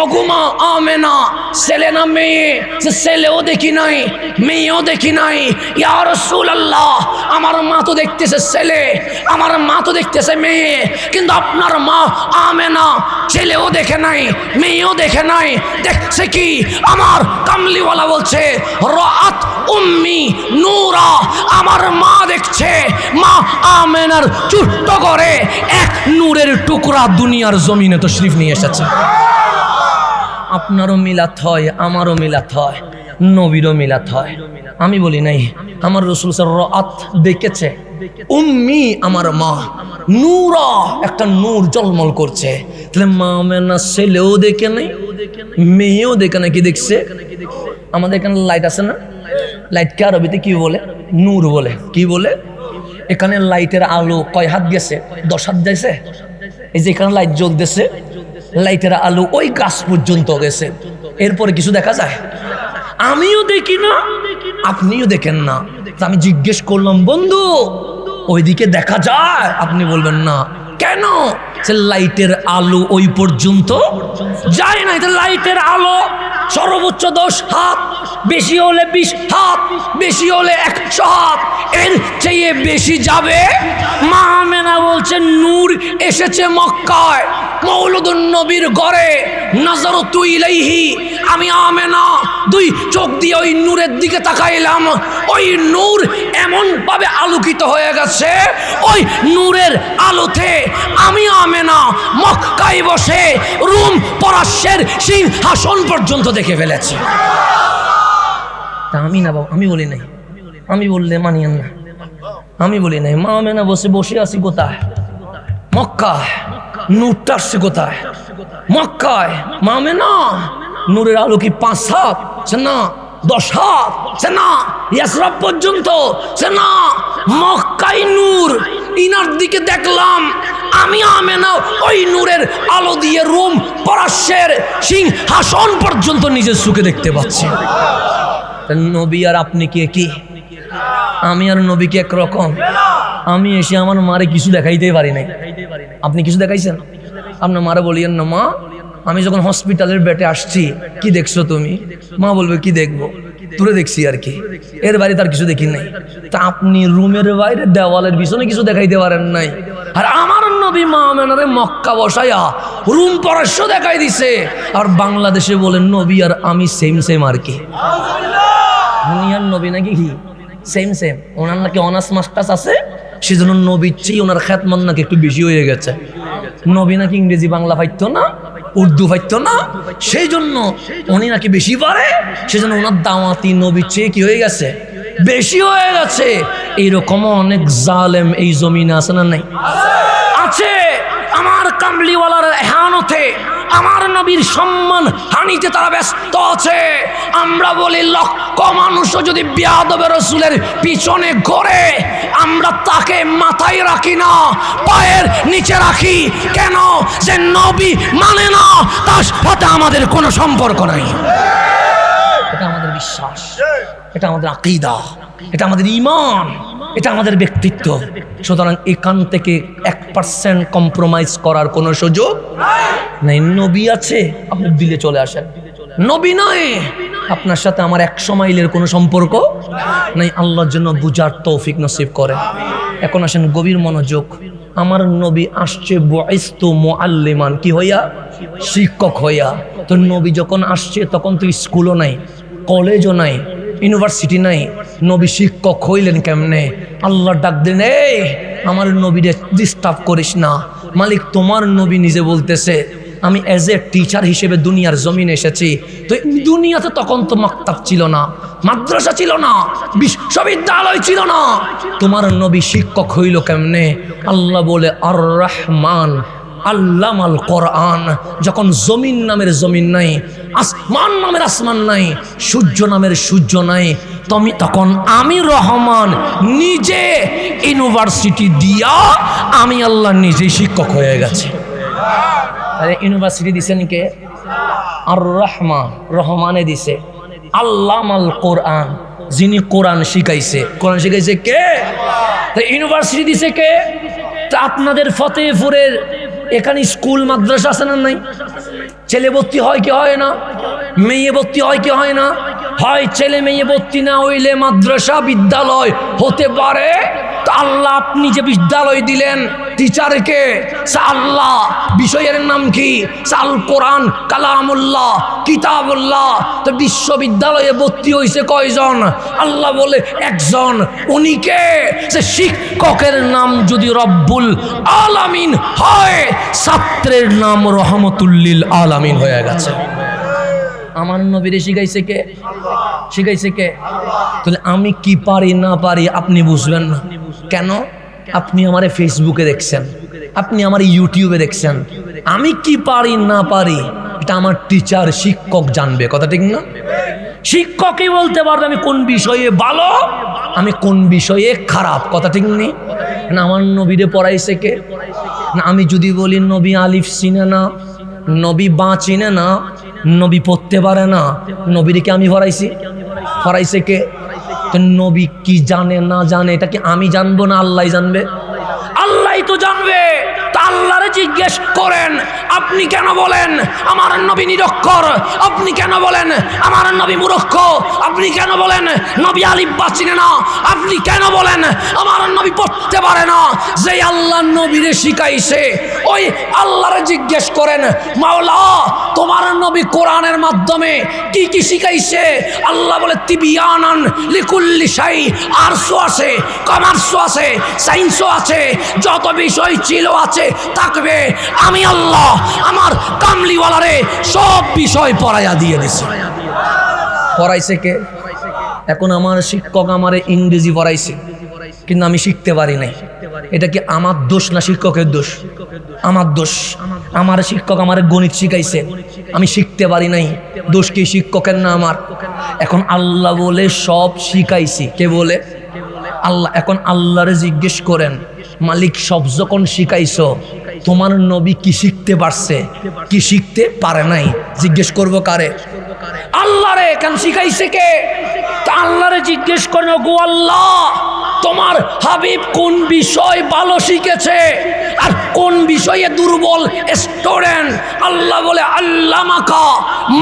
অগুমা আমেনা, ছেলে না মেয়ে, সে ছেলেও দেখি নাই মেয়েও দেখি নাই। ইয়া রাসূলুল্লাহ, আমার মা তো দেখতেছে ছেলে, আমার মা তো দেখতেছে মেয়ে, কিন্তু আপনার মা আমেনা ছেলেও দেখে নাই মেয়েও দেখে নাই, দেখছে কি? আমার কামলিওয়ালা বলছে রাআত উম্মি নূরা, আমার মা দেখছে মা আমেনার ছোট্ট করে এক নূরের টুকরা দুনিয়ার জমিনে তশরিফ নিয়ে এসেছে। আপনারও মিলাত হয়, আমারও মিলাত হয়, নবীরও মিলাত হয়। আমি বলি নাই, আমার রাসূল রাআত দেখেছে উম্মি, আমার মা নূরা, একটা নূর জলমল করছে। তাহলে মা আমেনা ছেলেও দেখে নাই মেয়েও দেখে নাই, কি দেখছে? আমাদের এখানে লাইট আছে না, লাইটকে আরবিতে কি বলে? নূর বলে। কি বলে? এখানে লাইটের আলো কয় হাত গেছে? 10 হাত গেছে। এই যে এখানে লাইট জ্বলতেছে, লাইটের আলো ওই গাছ পর্যন্ত গেছে, এরপরে কিছু দেখা যায়? আমিও দেখি না, আপনিও দেখেন না। তা আমি জিজ্ঞেস করলাম, বন্ধু ওইদিকে দেখা যায়? আপনি বলবেন না। কেন? সে লাইটের আলো ওই পর্যন্ত যায় না। লাইটের আলো সর্বোচ্চ 10 হাত, বেশি হলে 20 হাত, বেশি হলে 100 হাত, এর চেয়ে বেশি যাবে। মা আমেনা বলছে নূর এসেছে মক্কায়, মৌলুদুন নবীর ঘরে। নাজারতু ইলাইহি, আমি আমেনা 2 চোখ দিয়ে ওই নূরের দিকে তাকাইলাম। ওই নূর এমন ভাবে আলোকিত হয়ে গেছে, ওই নূরের আলোতে আমি আমেনা মক্কায় বসে রুম পরাশের সিংহাসন পর্যন্ত দেখে ফেলেছি। তা আমি না বাবা, আমি বলি নাই, আমি বললে মানিয়েন না। আমি বলি নাই, মা আমেনা বসে আছি কোথায়? মক্কায়। নূরটা আসছে কোথায়? মক্কায়। মা আমেনা নূরের আলো কি 5 হাত? সে না 10 হাত, সে না ইয়াসরাব পর্যন্ত, সে না মক্কাই নূর। ইনার দিকে দেখলাম, আমি আমেনা ওই নূরের আলো দিয়ে রুম পরাশের সিংহাসন পর্যন্ত নিজের চোখে দেখতে পাচ্ছি। নবী আর আপনি কি একই? আমি আর নবী কি একরকম? আমি এসে আমার মারে কিছু দেখাইতে পারি নাই, আপনি কিছু দেখাইছেন? আপনার মারে বলিয়েন না, মা আমি যখন হসপিটালের বেডে আসছি কি দেখছো তুমি? মা বলবে কি দেখবো, দূরে দেখছি আর কি, এর বাইরে তার কিছু দেখি নাই। তা আপনি রুমের বাইরে দেওয়ালের পিছনে কিছু দেখাইতে পারেন নাই, আর আমার নবী মা আমেনারে মক্কা বসাইয়া রুম পরাস্য দেখাই দিছে। আর বাংলাদেশে বলেন নবী আর আমি সেম সেম আর কি। দুনিয়ার নবী নাকি কি সেম সেম, ওনার নাকি অনার্স মাস্টার্স আছে, সেজন্য নবীর চেয়ে ওনার খ্যাতমান নাকি একটু বেশি হয়ে গেছে। নবী নাকি ইংরেজি বাংলা পাইতো না, উর্দু পাইতো না, সেই জন্য উনি নাকি বেশি পারে, সেজন্য ওনার দাওয়াতি নবীর চেয়ে কি হয়ে গেছে, বেশি হয়ে গেছে। এইরকম অনেক জালেম এই জমিনে আছে না নাই? আছে। আমার কামলিওয়ালার এহানতে, আমার নবীর সম্মান হানিতে তারা ব্যস্ত আছে। আমরা বলি লক্ষ মানুষও যদি বিয়াদবে রাসূলের পিছনে ঘোরে, আমরা তাকে মাথায় রাখি না, পায়ের নিচে রাখি। কেন? যে নবী মানে না, তার সাথে আমাদের কোনো সম্পর্ক নাই। এটা আমাদের বিশ্বাস, এটা আমাদের আকীদা, এটা আমাদের ঈমান, এটা আমাদের ব্যক্তিত্ব। সুতরাং এখান থেকে 1% কম্প্রোমাইজ করার কোনো সুযোগ নাই। নবী আছে, আপনি দিলে চলে আসেন। নবী নয়, আপনার সাথে আমার 100 মাইলের কোনো সম্পর্ক নাই। আল্লাহর জন্য বুঝার তৌফিক নসিব করেন। এখন আসেন গভীর মনোযোগ। আমার নবী আসছে বুইস্তু মুআল্লিমান, কি হইয়া? শিক্ষক হইয়া। তো নবী যখন আসছে তখন তো স্কুলও নাই, কলেজও নাই, ইউনিভার্সিটি নাই। নবী শিক্ষক হইলেন কেমনে? আল্লাহ ডাক দিন, এই আমার নবীরে ডিস্টার্ব করিস না। মালিক তোমার নবী নিজে বলতেছে আমি অ্যাজ এ টিচার হিসেবে দুনিয়ার জমিনে এসেছি। তো দুনিয়াতে তখন তো মাকতাব ছিল না, মাদ্রাসা ছিল না, বিশ্ববিদ্যালয় ছিল না, তোমার নবী শিক্ষক হইল কেমনে? আল্লাহ বলে আর রহমান আল্লামাল কোরআন। যখন জমিন নামের জমিন নাই, আসমান নামের আসমান নাই, সূর্য নামের সূর্য নাই, তখন আমি রহমান নিজে ইউনিভার্সিটি দিয়া আমি আল্লাহ নিজেই শিক্ষক হয়ে গেছে। তাহলে ইউনিভার্সিটি দিছেন কে? আর রহমান, রহমানে দিছে। আল্লামাল কোরআন, যিনি কোরআন শিখাইছে। কোরআন শিখাইছে কে? ইউনিভার্সিটি দিছে কে? তা আপনাদের ফতেহপুরের এখানে স্কুল মাদ্রাসা আছে না নাই? ছেলে ভর্তি হয় কি হয় না? মেয়ে ভর্তি হয় কি হয় না? হয়। ছেলে মেয়ে ভর্তি না হইলে মাদ্রাসা বিদ্যালয় হতে পারে। তো আল্লাহ আপনি যে বিদ্যালয় দিলেন টিচারকে, আল্লাহ বিষয়ের নাম কি? আল কোরআন, কালামুল্লাহ, কিতাবুল্লাহ। তো বিশ্ববিদ্যালয়ে ভর্তি হয়েছে কয়জন? আল্লাহ বলে একজন। উনি কে? সে শিক্ষকের নাম যদি রব্বুল আলামিন হয়, ছাত্রের নাম রহমতুল্লিল আলামিন হয়ে গেছে। আমার নবীরে শিখাইছে কে? শিখাইছে কে? তাহলে আমি কি পারি না পারি আপনি বুঝবেন না কেন? আপনি আমারে ফেসবুকে দেখছেন, আপনি আমার ইউটিউবে দেখছেন। আমি কি পারি না পারি এটা আমার টিচার, শিক্ষক জানবে। কথা ঠিক না? শিক্ষকই বলতে পারবে আমি কোন বিষয়ে ভালো, আমি কোন বিষয়ে খারাপ। কথা ঠিক নেই? না আমার নবীরে পড়াইছে কে? না আমি যদি বলি নবী আলিফ চিনে না, নবী বা চিনে না, নবী পড়তে পারে না, নবীরে কি আমি পড়াইছি? পড়াইছে কে? তো নবী কি জানে না জানে এটা কি আমি জানবো না আল্লাহ জানবে? আল্লাহ তো জানবে। তা আল্লাহরে জিজ্ঞেস করেন, আপনি কেন বলেন আমার নবী নিরক্ষর? আপনি কেন বলেন আমার নবী মূর্খ? আপনি কেন বলেন নবী আলিফ বা চিনে না? আপনি কেন বলেন আমার নবী পড়তে পারে না? যে আল্লাহ নবীরে শিখাইছে ওই আল্লাহরে জিজ্ঞেস করেন, মাওলা তোমার নবী কোরআনের মাধ্যমে কি কি শিখাইছে? আল্লাহ বলে তিবিয়ানান লিকুল্লি শাই। আরশও আছে, কমার্সও আছে, সায়েন্সও আছে, যত বিষয় ছিল আছে থাকবে। আমি আল্লাহ আমার কামলিওয়ালারে সব বিষয় পড়াইয়া দিয়ে দিছি। পড়াইছে কে? এখন আমার শিক্ষক আমারে ইংরেজি পড়াইছে, কিন্তু আমি শিখতে পারি নাই। এটা কি আমার দোষ না শিক্ষকের দোষ? আমার দোষ। আমার শিক্ষক আমার গণিত শিখাইছে, আমি শিখতে পারি নাই, দোষ কি শিক্ষকের না আমার? এখন আল্লাহ বলে সব শিখাইছি। কে বলে? আল্লাহ। এখন আল্লাহরে জিজ্ঞেস করেন, মালিক সব যখন শিখাইছো তোমার নবী কি শিখতে পারছে, কি শিখতে পারে নাই? জিজ্ঞেস করবো কারে? আল্লাহরে। কেন শিখাইছে কে? তা আল্লাহরে জিজ্ঞেস করেন, গো আল্লাহ তোমার হাবিব কোন বিষয় ভালো শিখেছে আর কোন বিষয়ে দুর্বল স্টুডেন্ট? আল্লাহ বলে আল্লামাকা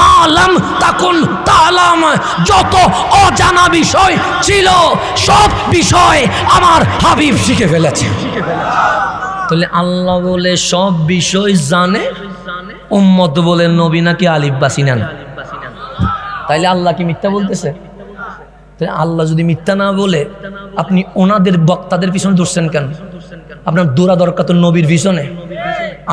মা লাম তাকুন তাআলাম। যত অজানা বিষয় ছিল সব বিষয় আমার হাবিব শিখে ফেলেছে। তাহলে আল্লাহ বলে সব বিষয় জানে, উম্মত বলে নবী নাকি আলিফ বা চিনেন। তাইলে আল্লাহ কি মিথ্যা বলতেছে? তাহলে আল্লাহ যদি মিথ্যা না বলে আপনি ওনাদের বক্তাদের পিছনে দৌড়ছেন কেন? আপনার দৌড়া দরকার তো নবীর পিছনে।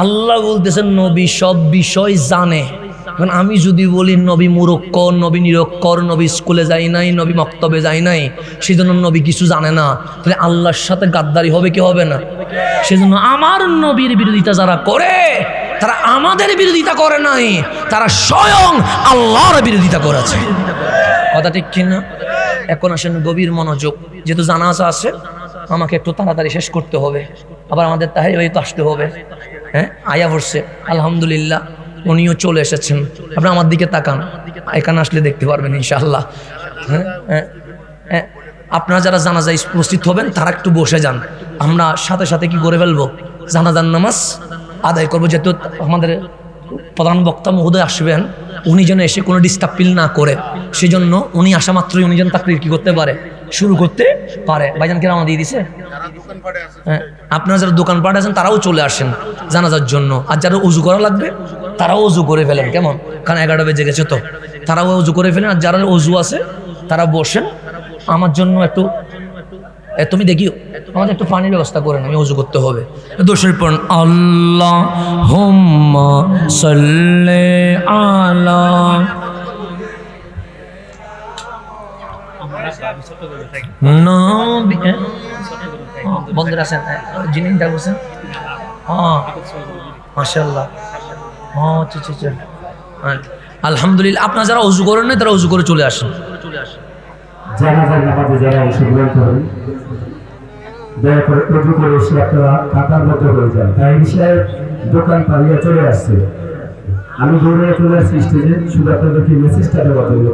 আল্লাহ বলতেছেন নবী সব বিষয় জানে। এখন আমি যদি বলি নবী মূর্খ, নবী নিরক্ষর, নবী স্কুলে যায় নাই, নবী মক্তবে যায় নাই, সেজন্য নবী কিছু জানে না, তাহলে আল্লাহর সাথে গাদ্দারি হবে কি হবে না? সেজন্য আমার নবীর বিরোধিতা যারা করে তারা আমাদের বিরোধিতা করে নাই, তারা স্বয়ং আল্লাহর বিরোধিতা করেছে। কথা ঠিক কিনা? এখন আসেন গভীর মনোযোগ। যেহেতু জানাজা আছে আমাকে একটু তাড়াতাড়ি শেষ করতে হবে, আবার আমাদের তাহাই তো আসতে হবে। হ্যাঁ, আয়া পড়ছে আলহামদুলিল্লাহ, উনিও চলে এসেছেন। আপনি আমার দিকে তাকান, এখানে আসলে দেখতে পারবেন ইনশাআল্লাহ। হ্যাঁ, আপনারা যারা জানাজায় উপস্থিত হবেন তারা একটু বসে যান। আমরা সাথে সাথে কি করে ফেলবো? জানাজার নামাজ আদায় করবো। যেহেতু আমাদের প্রধান বক্তা মহোদয় আসবেন, উনি যেন এসে কোনো ডিস্টার্ব ফিল না করে, সেজন্য উনি আসা মাত্রই উনি যেন তাকরির কি করতে পারে, শুরু করতে পারে। ভাইজান কেরামা দিয়ে দিছে। হ্যাঁ, আপনারা যারা দোকানপাট আছেন তারাও চলে আসেন জানাজার জন্য। আর যারা উজু করা লাগবে তারাও উজু করে ফেলেন। কেমন? কারণ 11টা বেজে গেছে, তো তারাও উজু করে ফেলেন। আর যারা উজু আছে তারা বসেন। আমার জন্য একটু তুমি দেখিও আমাদের একটু পানির ব্যবস্থা করেন, আমি উজু করতে হবে। দোষের পর আল্লাহুম্মা সাল্লি আলা নবী। বন্ধুরা আছেন যিনি বলছেন, মাশাআল্লাহ। ও আচ্ছা আচ্ছা আচ্ছা। আলহামদুলিল্লাহ। আপনারা যারা উজু করেন না তারা উজু করে চলে আসেন। জানাজার নামাজে যারা অংশগ্রহণ করেন দয়া করে উজু করে এসে আপনারা কাতার মধ্যে হয়ে যান। তাই বিষয়ে দোকান পালিয়ে চলে আসছে, আমি দৌড়ে চলে আসছি স্টেজে শুধু আপনাদেরকে মেসেজটা দেওয়ার জন্য।